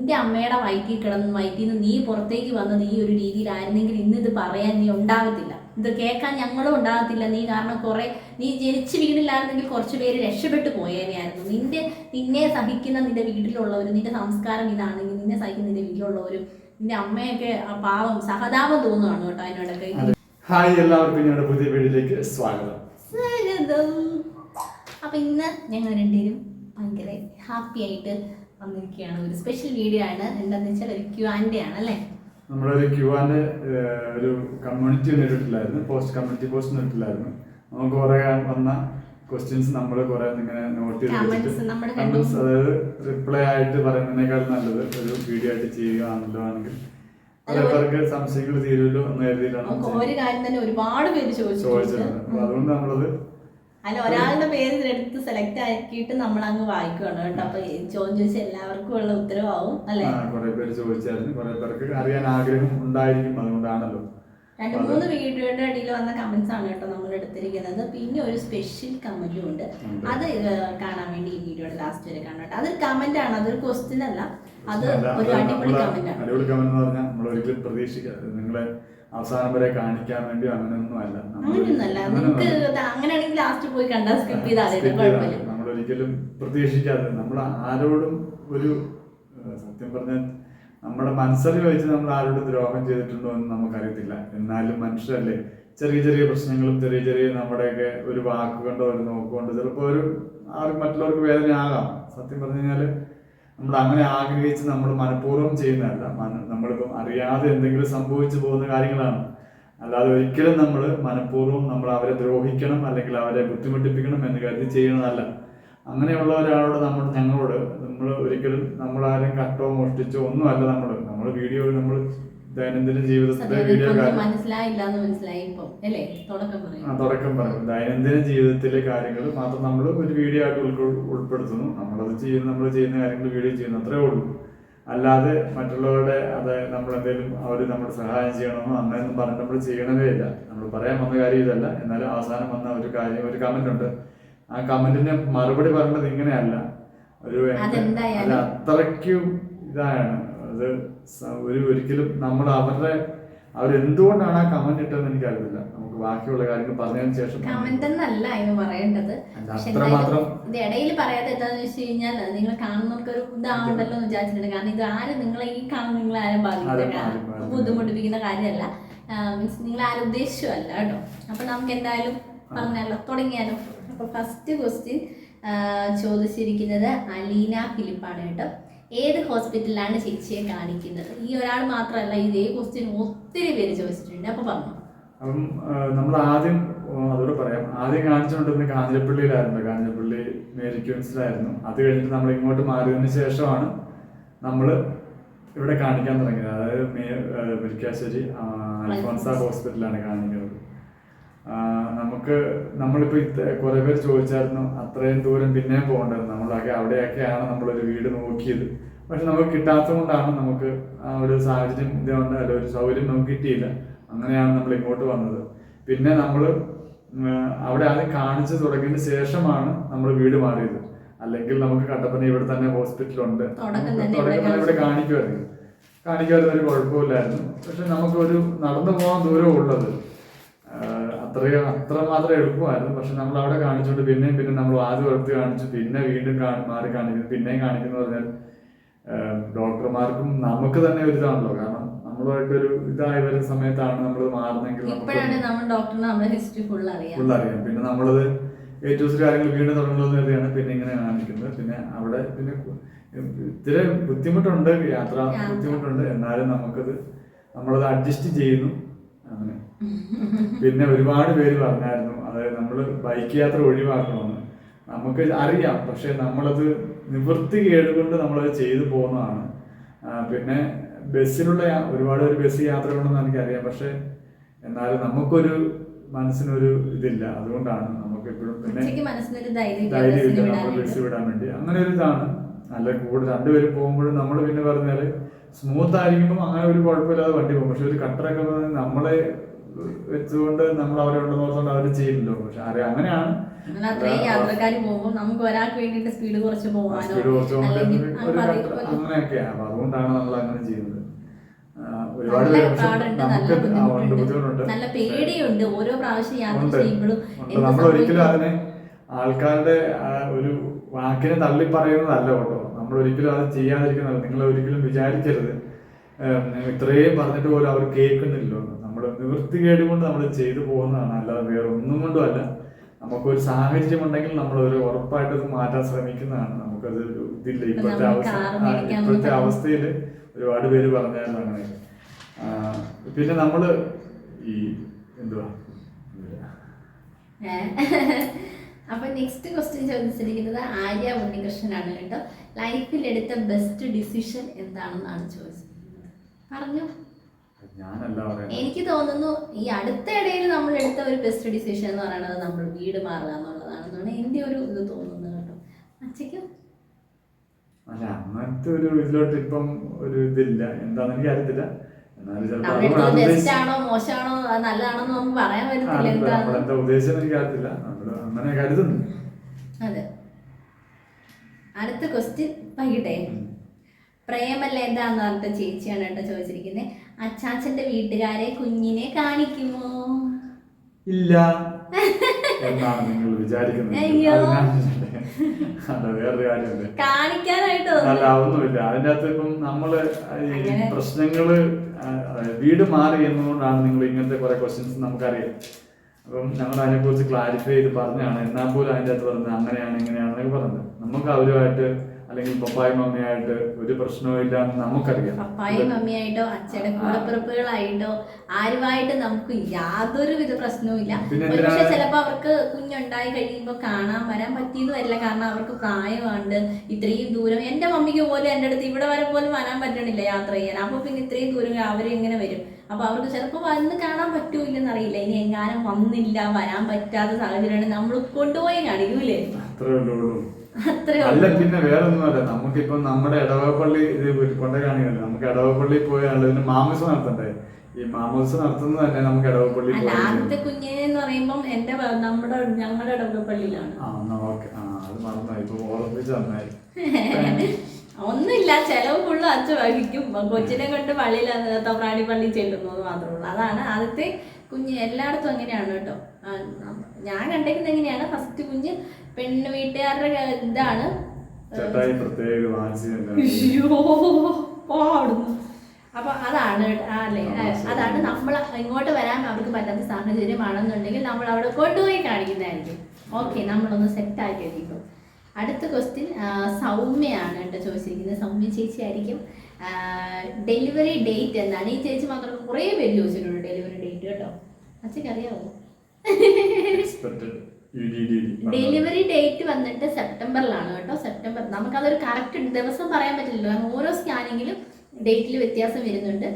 നിന്റെ അമ്മയുടെ വയറ്റിൽ നിന്ന് നീ പുറത്തേക്ക് വന്ന് നീ ഒരു രീതിയിലായിരുന്നെങ്കിൽ ഇന്ന് ഇത് പറയാൻ നീ ഉണ്ടാകത്തില്ല, ഇത് കേൾക്കാൻ ഞങ്ങളും ഉണ്ടാകത്തില്ല. നീ കാരണം നീ ജനിച്ച് വീടില്ലായിരുന്നെങ്കിൽ കുറച്ച് പേര് രക്ഷപ്പെട്ടു പോയേനെയായിരുന്നു. നിന്നെ സഹിക്കുന്ന നിന്റെ വീട്ടിലുള്ളവരും, നിന്റെ സംസ്കാരം ഇതാണെങ്കിൽ നിന്നെ സഹിക്കുന്ന നിന്റെ വീട്ടിലുള്ളവരും, നിന്റെ അമ്മയൊക്കെ പാവം സഹതാപം തോന്നുവാണ് കേട്ടോ അതിനോടൊക്കെ. ഹായ്, എല്ലാവർക്കും ഞങ്ങളുടെ പുതിയ വീഡിയോയിലേക്ക് സ്വാഗതം. അപ്പൊ ഇന്ന് ഞങ്ങൾ രണ്ടുപേരും ഭയങ്കര ഹാപ്പി ആയിട്ട് വന്നിരിക്കുകയാണ്. ഒരു സ്പെഷ്യൽ വീഡിയോ ആണ്. എന്താണെന്ന് വെച്ചാൽ ഒരു Q&A ആണ് അല്ലേ? നമ്മളൊരു Q&A ഒരു കമ്മ്യൂണിറ്റി ഇട്ടിട്ടില്ലായിരുന്നു, കമ്മ്യൂണിറ്റി പോസ്റ്റ് ഇട്ടിട്ടില്ലായിരുന്നു. നമുക്ക് കുറെ വന്ന ക്വസ്റ്റ്യൻസ് നമ്മൾ കുറെ ഇങ്ങനെ നോട്ട് ചെയ്ത് അതായത് റിപ്ലൈ ആയിട്ട് പറയുന്നതിനേക്കാൾ നല്ലത് ഒരു വീഡിയോ ആയിട്ട് ചെയ്യുകയാണല്ലോ ആണെങ്കിൽ പലർക്ക് സംശയങ്ങൾ തീരുമല്ലോ എന്ന് കരുതിയിട്ടാണ്. ഒരു കാര്യം തന്നെ ഒരുപാട് പേര് ചോദിച്ചത്. അതുകൊണ്ട് നമ്മളത് അല്ല, ഒരാളുടെ പേര് എടുത്ത് സെലക്ട് ആക്കിയിട്ട് നമ്മൾ അങ്ങ് വായിക്കുകയാണ് കേട്ടോ. അപ്പൊ ചോദിച്ച എല്ലാവർക്കും ഉള്ള ഉത്തരവാവും അല്ലെ? കുറെ പേര് ചോദിച്ചായിരുന്നു, കുറെ പേർക്ക് അറിയാൻ ആഗ്രഹം ഉണ്ടായിരിക്കും, അതുകൊണ്ടാണല്ലോ. 2-3 വീഡിയോയുടെ അടിയിൽ വന്ന കമന്റ്സ് ആണ് കേട്ടോ നമ്മൾ എടുത്തിരിക്കുന്നത്. പിന്നെ ഒരു സ്പെഷ്യൽ കമന്റും ഉണ്ട്, അത് കാണാൻ വേണ്ടി ഈ വീഡിയോയുടെ ലാസ്റ്റ് വരെ കാണാം. അതൊരു കമന്റ് ആണ്, അതൊരു ക്വസ്റ്റ്യൻ അല്ല, അത് ഒരു അടിപൊളി കമന്റ് ആണ്. അടിപൊളി കമന്റ് എന്ന് പറഞ്ഞാൽ നമ്മൾ ഒരിക്കലും പ്രതീക്ഷിക്കാതെ നിങ്ങളെ അവസാനം വരെ കാണിക്കാൻ വേണ്ടി അങ്ങനെയൊന്നും അല്ല. നിങ്ങൾക്ക് അങ്ങനെയാണെങ്കിൽ ലാസ്റ്റ് പോയി കണ്ടാൽ സ്കിപ്പ് ചെയ്താൽ നമ്മളൊരിക്കലും പ്രതീക്ഷിക്കാതെ നമ്മൾ ആരോടും ഒരു സത്യം പറഞ്ഞാൽ നമ്മുടെ മനസ്സിൽ വെച്ച് നമ്മൾ ആരോടും ദ്രോഹം ചെയ്തിട്ടുണ്ടോ എന്ന് നമുക്കറിയത്തില്ല. എന്നാലും മനുഷ്യരല്ലേ, ചെറിയ ചെറിയ പ്രശ്നങ്ങളും ചെറിയ ചെറിയ നമ്മുടെയൊക്കെ ഒരു വാക്കുകൊണ്ടോ ഒരു നോക്കുകൊണ്ടോ ചിലപ്പോൾ മറ്റുള്ളവർക്ക് വേദനയാകാം. സത്യം പറഞ്ഞു കഴിഞ്ഞാൽ നമ്മൾ അങ്ങനെ ആഗ്രഹിച്ച് നമ്മൾ മനഃപൂർവ്വം ചെയ്യുന്നതല്ല, നമ്മളിപ്പം അറിയാതെ എന്തെങ്കിലും സംഭവിച്ചു പോകുന്ന കാര്യങ്ങളാണ്. അല്ലാതെ ഒരിക്കലും നമ്മൾ മനഃപൂർവ്വം നമ്മൾ അവരെ ദ്രോഹിക്കണം അല്ലെങ്കിൽ അവരെ ബുദ്ധിമുട്ടിപ്പിക്കണം എന്ന് കരുതി ചെയ്യുന്നതല്ല. അങ്ങനെയുള്ള ഒരാളോട് ഞങ്ങളോട് നമ്മൾ ഒരിക്കലും നമ്മളാരും കട്ടോ മോഷ്ടിച്ചോ ഒന്നുമല്ല. നമ്മൾ വീഡിയോ നമ്മൾ ദൈനംദിന ജീവിതത്തിലെ വീഡിയോ തുടക്കം പറയും ദൈനംദിന ജീവിതത്തിലെ കാര്യങ്ങൾ മാത്രം നമ്മൾ ഒരു വീഡിയോ ആയിട്ട് ഉൾപ്പെടുത്തുന്നു. നമ്മൾ ചെയ്യുന്ന കാര്യങ്ങൾ വീഡിയോ ചെയ്യുന്നു, അത്രേ ഉള്ളൂ. അല്ലാതെ മറ്റുള്ളവരുടെ നമ്മളെന്തെങ്കിലും അവർ നമ്മൾ സഹായം ചെയ്യണമെന്നോ അങ്ങനെയൊന്നും പറഞ്ഞിട്ട് നമ്മൾ ചെയ്യണതേ ഇല്ല. നമ്മൾ പറയാൻ വന്ന കാര്യം ഇതല്ല. എന്നാലും അവസാനം വന്ന ഒരു കമന്റ് ഉണ്ട്. ആ കമന്റിന് മറുപടി പറഞ്ഞത് ഇങ്ങനെയല്ല, അത്രയ്ക്കും ഇതാണ് അത്. ഒരിക്കലും നമ്മൾ അവരെന്തുകൊണ്ടാണ് ആ കമന്റ് ഇട്ടതെന്ന് എനിക്കറിയില്ല. നമുക്ക് ബാക്കിയുള്ള കാര്യങ്ങൾ പറഞ്ഞതിന് ശേഷം കമന്റ് എന്നല്ല അതിന് പറയേണ്ടത്. ഇത് ഇടയിൽ പറയാതെ എന്താന്ന് വെച്ച് കഴിഞ്ഞാൽ നിങ്ങൾ കാണുന്നവർക്ക് ഒരു ഇതാവണ്ടല്ലോ എന്ന് വിചാരിച്ചിട്ടുണ്ട്. കാരണം ഇത് ആരും നിങ്ങളെ നിങ്ങൾ ആരും ബാധിക്കില്ല, ബുദ്ധിമുട്ടിപ്പിക്കുന്ന കാര്യമല്ല. മീൻസ് നിങ്ങൾ ആരും ഉദ്ദേശിച്ചല്ല കേട്ടോ. അപ്പൊ നമുക്ക് എന്തായാലും പറഞ്ഞാലോ, തുടങ്ങിയാലോ. അപ്പോൾ ഫസ്റ്റ് ക്വസ്റ്റ്യൻ ചോദിച്ചിരിക്കുന്നത് അലീന ഫിലിപ്പാണ് കേട്ടോ. ഏത് ഹോസ്പിറ്റലിലാണ് ചേച്ചിയെ കാണിക്കുന്നത്? ഈ ഒരാൾ മാത്രമല്ല, ഇതേ ക്വസ്റ്റ്യൻ ഒത്തിരി പേര് ചോദിച്ചിട്ടുണ്ട്. അപ്പോൾ പറഞ്ഞു. അപ്പം നമ്മൾ ആദ്യം അതോടെ പറയാം, ആദ്യം കാണിച്ചുകൊണ്ടിരുന്നത് കാഞ്ഞിരപ്പള്ളിയിലായിരുന്നു, കാഞ്ഞിരപ്പള്ളി മേരി ക്യൂൻസിലായിരുന്നു. അത് കഴിഞ്ഞിട്ട് നമ്മൾ ഇങ്ങോട്ട് മാറിയതിന് ശേഷമാണ് നമ്മൾ ഇവിടെ കാണിക്കാൻ തുടങ്ങിയത്. അതായത് മുരിക്കാശ്ശേരി അൽഫോൻസ ഹോസ്പിറ്റലാണ് കാണിക്കുന്നത്. നമ്മളിപ്പോൾ കുറെ പേര് ചോദിച്ചായിരുന്നു അത്രയും ദൂരം പിന്നെയും പോകേണ്ടത്. അവിടെയൊക്കെയാണ് നമ്മളൊരു വീട് നോക്കിയത്. പക്ഷെ നമുക്ക് കിട്ടാത്തത് കൊണ്ടാണ് നമുക്ക് ആ ഒരു സാഹചര്യം ഇതുകൊണ്ട് അല്ല, ഒരു സൗകര്യം നമുക്ക് കിട്ടിയില്ല. അങ്ങനെയാണ് നമ്മൾ ഇങ്ങോട്ട് വന്നത്. പിന്നെ നമ്മൾ അവിടെ ആദ്യം കാണിച്ചു തുടങ്ങിയതിന് ശേഷമാണ് നമ്മൾ വീട് മാറിയത്. അല്ലെങ്കിൽ നമുക്ക് കട്ടപ്പന ഇവിടെ തന്നെ ഹോസ്പിറ്റലുണ്ട്, തുടക്കം ഇവിടെ കാണിക്കുമായിരുന്നു, ഒരു കുഴപ്പമില്ലായിരുന്നു. പക്ഷെ നമുക്കൊരു നടന്നു പോകാൻ ദൂരം ഉള്ളത്, അത്ര മാത്രം എളുപ്പമായിരുന്നു. പക്ഷെ നമ്മൾ അവിടെ കാണിച്ചുകൊണ്ട് പിന്നെ നമ്മൾ ആദ്യം എടുത്ത് കാണിച്ചു, പിന്നെ വീണ്ടും മാറി കാണിക്കുന്നു, പിന്നെയും കാണിക്കുന്നു പറഞ്ഞാൽ ഡോക്ടർമാർക്കും നമുക്ക് തന്നെ ഒരു ഇതാണല്ലോ. കാരണം നമ്മളുമായിട്ടൊരു ഇതായി വരുന്ന സമയത്താണ് നമ്മൾ മാറുന്നെങ്കിൽ ഫുൾ അറിയാം. പിന്നെ നമ്മളത് ഏറ്റവും കാര്യങ്ങൾ വീണ്ടും തുടങ്ങുന്നത് കരുതിയാണ് പിന്നെ ഇങ്ങനെ കാണിക്കുന്നത്. പിന്നെ അവിടെ ഇത്തിരി ബുദ്ധിമുട്ടുണ്ട്, യാത്ര ബുദ്ധിമുട്ടുണ്ട്. എന്നാലും നമ്മളത് അഡ്ജസ്റ്റ് ചെയ്യുന്നു. അങ്ങനെ പിന്നെ ഒരുപാട് പേര് പറഞ്ഞായിരുന്നു, അതായത് നമ്മൾ ബൈക്ക് യാത്ര ഒഴിവാക്കണമെന്ന്. നമുക്ക് അറിയാം, പക്ഷെ നമ്മളത് നിവൃത്തി കേടുകൊണ്ട് നമ്മളത് ചെയ്തു പോകുന്നതാണ്. പിന്നെ ബസ്സിലുള്ള ഒരുപാട് ഒരു ബസ് യാത്രകളുണ്ടെന്ന് എനിക്കറിയാം. പക്ഷെ എന്നാലും നമുക്കൊരു മനസ്സിനൊരു ഇതില്ല, അതുകൊണ്ടാണ് നമുക്ക് എപ്പോഴും പിന്നെ ധൈര്യമില്ല നമ്മൾ ബസ് വിടാൻ വേണ്ടി. അങ്ങനെ ഒരു ഇതാണ്. നല്ല കൂടെ രണ്ടുപേരും പോകുമ്പോഴും നമ്മൾ പിന്നെ പറഞ്ഞാല് സ്മൂത്ത് ആയിരിക്കുമ്പോൾ അങ്ങനെ ഒരു കുഴപ്പമില്ലാതെ വണ്ടി പോകും. പക്ഷെ ഒരു കട്ടറൊക്കെ നമ്മളെ വെച്ചുകൊണ്ട് നമ്മൾ അവരെ ഉണ്ടെന്ന് ഓർത്തുകൊണ്ട് അവർ ചെയ്യില്ലല്ലോ. പക്ഷെ അങ്ങനെയാണ് അങ്ങനെ അത്രയും യാത്രക്കാർ പോകുമ്പോൾ നമുക്ക് ഒരാൾക്ക് വേണ്ടിയിട്ട് സ്പീഡ് കുറച്ച് പോകാനോ അല്ലെങ്കിൽ അങ്ങനെയൊക്കെയാണ്. അപ്പൊ അതുകൊണ്ടാണ് നമ്മൾ അങ്ങനെ ചെയ്യുന്നത്. ഒരുപാട് ബുദ്ധിമുട്ടുണ്ട്, നല്ല പേടിയുണ്ട് ഓരോ പ്രാവശ്യം യാത്ര ചെയ്യുമ്പോഴും. നമ്മൾ ഒരിക്കലും അതിനെ ആൾക്കാരുടെ ഒരു വാക്കിനെ തള്ളി പറയുന്നതല്ല കേട്ടോ. നമ്മൾ ഒരിക്കലും അത് ചെയ്യാതിരിക്കുന്നത്. നിങ്ങൾ ഒരിക്കലും വിചാരിക്കരുത് ഇത്രയും പറഞ്ഞിട്ട് പോലും അവർ കേൾക്കുന്നില്ലോ. നമ്മൾ നിവൃത്തികേട് കൊണ്ട് നമ്മൾ ചെയ്തു പോകുന്നതാണ്, അല്ലാതെ വേറെ ഒന്നും കൊണ്ടും അല്ല. നമുക്കൊരു സാഹചര്യം ഉണ്ടെങ്കിൽ നമ്മൾ ഒരു ഉറപ്പായിട്ട് മാറ്റാൻ ശ്രമിക്കുന്നതാണ്. നമുക്കത് ഇതില്ല. ഇപ്പോഴത്തെ അവസ്ഥയിൽ ഒരുപാട് പേര് പറഞ്ഞായിരുന്നു അങ്ങനെ. പിന്നെ നമ്മള് ഈ എന്തുവാ അപ്പൊ നെക്സ്റ്റ് ക്വസ്റ്റ്യൻ ചോദിച്ചിരിക്കുന്നത് ആര്യ ഉണ്ണികൃഷ്ണനാണ് കേട്ടോ. ലൈഫിൽ എടുത്ത ബെസ്റ്റ് ഡിസിഷൻ എന്താണെന്നാണ് ചോദിച്ചിരിക്കുന്നത്. പറഞ്ഞു. എനിക്ക് തോന്നുന്നു ഈ അടുത്ത ഇടയിൽ നമ്മൾ എടുത്ത ഒരു ബെസ്റ്റ് ഡിസിഷൻ എന്ന് പറയുന്നത് നമ്മൾ വീട് മാറുക എന്നുള്ളതാണെന്നാണ് എൻ്റെ ഒരു ഇത് തോന്നുന്നത് കേട്ടോ. അച്ഛയ്ക്കും അല്ല അങ്ങനത്തെ ഒരു ഇതിലോട്ട് ഇപ്പം ഒരു ഇതില്ല. എന്താണെന്ന് എനിക്ക് അറിയത്തില്ല. ബെസ്റ്റാണോ മോശമാണോ നല്ലതാണോ നമുക്ക് പറയാൻ പറ്റത്തില്ല. എന്താ ഉദ്ദേശം എനിക്ക് അറിയത്തില്ല. അങ്ങനെ കരുതുന്നു. അതെ. അടുത്ത ക്വസ്റ്റ്യൻ വൈകിട്ടെ. പ്രേമല്ല എന്താന്ന് പറഞ്ഞിട്ട് ചേച്ചിയാണ് കേട്ടോ ചോദിച്ചിരിക്കുന്നത്. അച്ചാച്ചന്റെ വീട്ടുകാരെ കുഞ്ഞിനെ കാണിക്കുമോ? ഇല്ല എന്നാണ് നിങ്ങൾ വിചാരിക്കുന്നത്. അല്ല വേറൊരു കാര്യമുണ്ട്, കാണിക്കാനായിട്ട് അല്ല ഒന്നുമില്ല. അതിൻ്റെ അകത്ത് ഇപ്പം നമ്മള് ഈ പ്രശ്നങ്ങള് വീട് മാറി എന്നുകൊണ്ടാണ് നിങ്ങൾ ഇങ്ങനത്തെ കുറെ ക്വസ്റ്റ്യൻസ് നമുക്കറിയാം. അപ്പം ഞങ്ങൾ അതിനെക്കുറിച്ച് ക്ലാരിഫൈ ചെയ്ത് പറഞ്ഞാണ്. എന്നാൽ പോലും അതിൻ്റെ അകത്ത് പറഞ്ഞത് അങ്ങനെയാണ് ഇങ്ങനെയാണെന്നൊക്കെ പറഞ്ഞത്. നമുക്ക് അവരുമായിട്ട് അല്ലെങ്കിൽ പപ്പായും മമ്മിയായിട്ട് ഒരു പ്രശ്നവും ഇല്ല എന്ന് നമുക്കറിയാം. പപ്പായും മമ്മിയായിട്ടോ അച്ഛയുടെ കൂടപ്പിറപ്പുകളായിട്ടോ ആരുമായിട്ട് നമുക്ക് യാതൊരു വിധ പ്രശ്നവും ഇല്ല. പക്ഷെ ചിലപ്പോ അവർക്ക് കുഞ്ഞുണ്ടായി കഴിയുമ്പോൾ കാണാൻ വരാൻ പറ്റിയെന്ന് വരില്ല. കാരണം അവർക്ക് പ്രായമുണ്ട്. ഇത്രയും ദൂരം എന്റെ മമ്മിക്ക് പോലും എൻ്റെ അടുത്ത് ഇവിടെ വരെ പോലും വരാൻ പറ്റണില്ല യാത്ര ചെയ്യാൻ. അപ്പൊ പിന്നെ ഇത്രയും ദൂരം അവരെങ്ങനെ വരും? അപ്പൊ അവർക്ക് ചിലപ്പോൾ വന്ന് കാണാൻ പറ്റൂല്ലെന്ന് അറിയില്ല. ഇനി എങ്ങാനും വന്നില്ല വരാൻ പറ്റാത്ത സാഹചര്യമാണ് നമ്മൾ കൊണ്ടുപോയി കാണിക്കൂലേ? അല്ല പിന്നെ വേറെ ഒന്നുമല്ല. നമുക്കിപ്പം നമ്മുടെ ഇടവപ്പള്ളി ഇത് കൊണ്ടേ കാണിക്കല്ലോ. നമുക്ക് ഇടവപ്പള്ളി പോയാൽ ഇതിന് മാമോദിസ നടത്തണ്ടേ? ഈ മാമോദിസ നടത്തുന്നത് തന്നെ നമുക്ക് ഇടവപ്പള്ളി ആദ്യത്തെ കുഞ്ഞിനെന്ന് പറയുമ്പം ഞങ്ങളുടെ ഇടവപ്പള്ളിയിലാണ്. അത് മറന്നായി. ഇപ്പൊ ഓർമ്മിച്ച് നന്നായി. ഒന്നുമില്ല, ചെലവ് ഫുള്ള് അച്ഛൻ വഹിക്കും. കൊച്ചിനെ കൊണ്ട് പള്ളിയിൽ തോപ്രാണി പള്ളി ചെല്ലുന്നത് മാത്രമേ ഉള്ളൂ. അതാണ് ആദ്യത്തെ കുഞ്ഞ്. എല്ലായിടത്തും അങ്ങനെയാണ് കേട്ടോ. ഞാൻ കണ്ടേക്കുന്നത് എങ്ങനെയാണ്, ഫസ്റ്റ് കുഞ്ഞ് പെണ്ണ് വീട്ടുകാരുടെ ഇതാണ്. അപ്പൊ അതാണ് അല്ലേ, അതാണ് നമ്മൾ ഇങ്ങോട്ട് വരാൻ അവർക്ക് പറ്റാത്ത സാഹചര്യമാണെന്നുണ്ടെങ്കിൽ നമ്മൾ അവിടെ കൊണ്ടുപോയി കാണിക്കുന്നതായിരിക്കും. ഓക്കെ, നമ്മളൊന്ന് സെറ്റ് ആക്കി കഴിയുമ്പോൾ. അടുത്ത ക്വസ്റ്റ്യൻ സൗമ്യയാണ് കേട്ടോ ചോദിച്ചിരിക്കുന്നത്. സൗമ്യ ചേച്ചി ആയിരിക്കും. ഡെലിവറി ഡേറ്റ് എന്താണ്? ഈ ചേച്ചി മാത്രം കുറേ പേര് ചോദിച്ചിട്ടുണ്ട് ഡെലിവറി ഡേറ്റ് കേട്ടോ. അച്ഛക്ക് അറിയാമോ? ഡെലിവറി ഡേറ്റ് വന്നിട്ട് സെപ്റ്റംബറിലാണ് കേട്ടോ. സെപ്റ്റംബർ. നമുക്കതൊരു കറക്റ്റ് ദിവസം പറയാൻ പറ്റില്ലല്ലോ. കാരണം ഓരോ സ്കാനിങ്ങിലും ഡേറ്റിൽ വ്യത്യാസം വരുന്നുണ്ട്.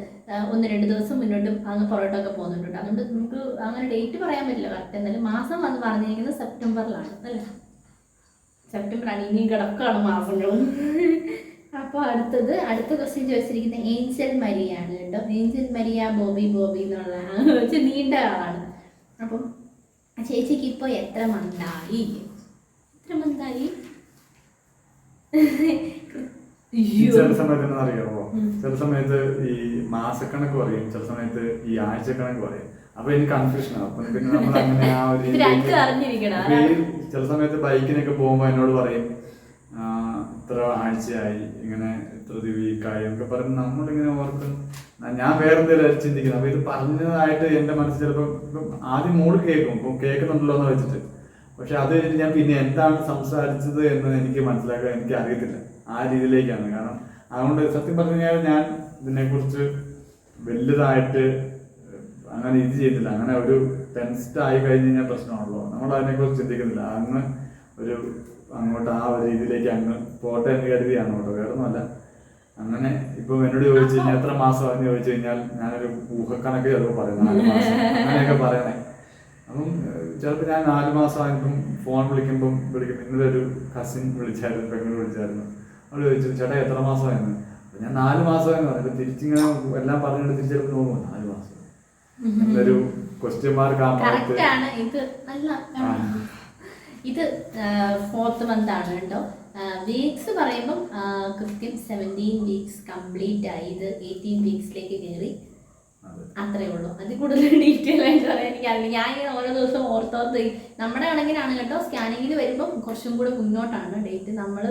1-2 ദിവസം മുന്നോട്ടും അങ്ങ് പുറകോട്ടൊക്കെ പോകുന്നുണ്ട്. അതുകൊണ്ട് നമുക്ക് അങ്ങനെ ഡേറ്റ് പറയാൻ പറ്റില്ല കറക്റ്റ്. എന്നാലും മാസം വന്ന് പറഞ്ഞിരിക്കുന്നത് സെപ്റ്റംബറിലാണ് അല്ലേ? സെപ്റ്റംബറാണ്. ഇനിയും കിടക്കുകയാണ് മാസങ്ങൾ. അപ്പോൾ അടുത്ത ക്വസ്റ്റ്യൻ ചോദിച്ചിരിക്കുന്നത് ഏഞ്ചൽ മരിയാണ് കേട്ടോ. ഏഞ്ചൽ മരിയ ബോബി എന്നുള്ള നീണ്ട ആളാണ്. അപ്പം ചേച്ചിക്ക് ഇപ്പോൾ എത്ര മന്തായി? ചില സമയത്ത് എന്താ അറിയാമോ? ചില സമയത്ത് ഈ മാസക്കണക്ക് പറയും, ചില സമയത്ത് ഈ ആഴ്ചക്കണക്ക് പറയും. അപ്പൊ എനിക്ക് കൺഫ്യൂഷൻ ആവും. അപ്പൊ പിന്നെ നമ്മൾ അങ്ങനെ ആ ഒരു ചില സമയത്ത് ബൈക്കിനൊക്കെ പോകുമ്പോ എന്നോട് പറയും ഇത്ര ആഴ്ചയായി, ഇങ്ങനെ ഇത്ര വീക്കായി എന്നൊക്കെ പറഞ്ഞ് നമ്മളിങ്ങനെ ഓർക്കും. ഞാൻ വേറെന്തെങ്കിലും ചിന്തിക്കുന്നു. അപ്പൊ ഇത് പറഞ്ഞതായിട്ട് എന്റെ മനസ്സിൽ ചിലപ്പോൾ ഇപ്പം ആദ്യം മോള് കേൾക്കും, ഇപ്പം കേൾക്കുന്നുണ്ടല്ലോ എന്ന് വെച്ചിട്ട്. പക്ഷെ അത് ഞാൻ പിന്നെ എന്താണ് സംസാരിച്ചത് എന്ന് എനിക്ക് മനസ്സിലാക്കാൻ എനിക്ക് അറിയത്തില്ല. ആ രീതിയിലേക്കാണ്. കാരണം അതുകൊണ്ട് സത്യം പറഞ്ഞു കഴിഞ്ഞാൽ ഞാൻ ഇതിനെക്കുറിച്ച് വലുതായിട്ട് അങ്ങനെ ഇത് ചെയ്തില്ല. അങ്ങനെ ഒരു ടെൻസ്ഡ് ആയി കഴിഞ്ഞ് കഴിഞ്ഞാൽ പ്രശ്നമാണല്ലോ. നമ്മൾ അതിനെക്കുറിച്ച് ചിന്തിക്കുന്നില്ല. അങ്ങ് അങ്ങോട്ട് ആ ഒരു രീതിയിലേക്ക് അങ്ങ് പോട്ടെ എന്ന് കരുതിയാണ് കേട്ടോ. വേറെ ഒന്നുമല്ല. അങ്ങനെ ഇപ്പൊ എന്നോട് ചോദിച്ചു കഴിഞ്ഞാൽ എത്ര മാസമാണെന്ന് ചോദിച്ചു കഴിഞ്ഞാൽ ഞാനൊരു ഊഹക്കണക്ക് ചിലപ്പോൾ പറയും 4 മാസം അങ്ങനെയൊക്കെ പറയണേ. അപ്പം ചിലപ്പോൾ ഞാൻ 4 മാസമായപ്പം ഫോൺ വിളിക്കും. ഇന്നലെ ഒരു കസിൻ വിളിച്ചായിരുന്നു, പെങ്ങൾ വിളിച്ചായിരുന്നു. അവൾ ചോദിച്ചു ചേട്ടാ എത്ര മാസമായിരുന്നു? അപ്പം ഞാൻ 4 മാസമായെന്ന് പറഞ്ഞു. തിരിച്ചിങ്ങനെ എല്ലാം പറഞ്ഞിട്ട് തിരിച്ചെടുത്ത് നോക്കുമ്പോൾ 4 മാസം എന്നൊരു ക്വസ്റ്റ്യൻ മാർക്ക് ആ ഇത് 4th മന്ത് ആണ് കേട്ടോ. വീക്സ് പറയുമ്പം കൃത്യം 17 വീക്സ് കംപ്ലീറ്റ് ആയി. ഇത് 18 വീക്സിലേക്ക് കയറി, അത്രേ ഉള്ളൂ. അതിൽ കൂടുതൽ ഡീറ്റെയിൽ ആയിട്ട് പറയാൻ എനിക്കറിയില്ല. ഞാൻ ഇങ്ങനെ ഓരോ ദിവസം ഓർത്തോർത്ത് നമ്മുടെ കണക്കിനാണ് കേട്ടോ. സ്കാനിങ്ങിൽ വരുമ്പം കുറച്ചും കൂടെ മുന്നോട്ടാണ് ഡേറ്റ്. നമ്മൾ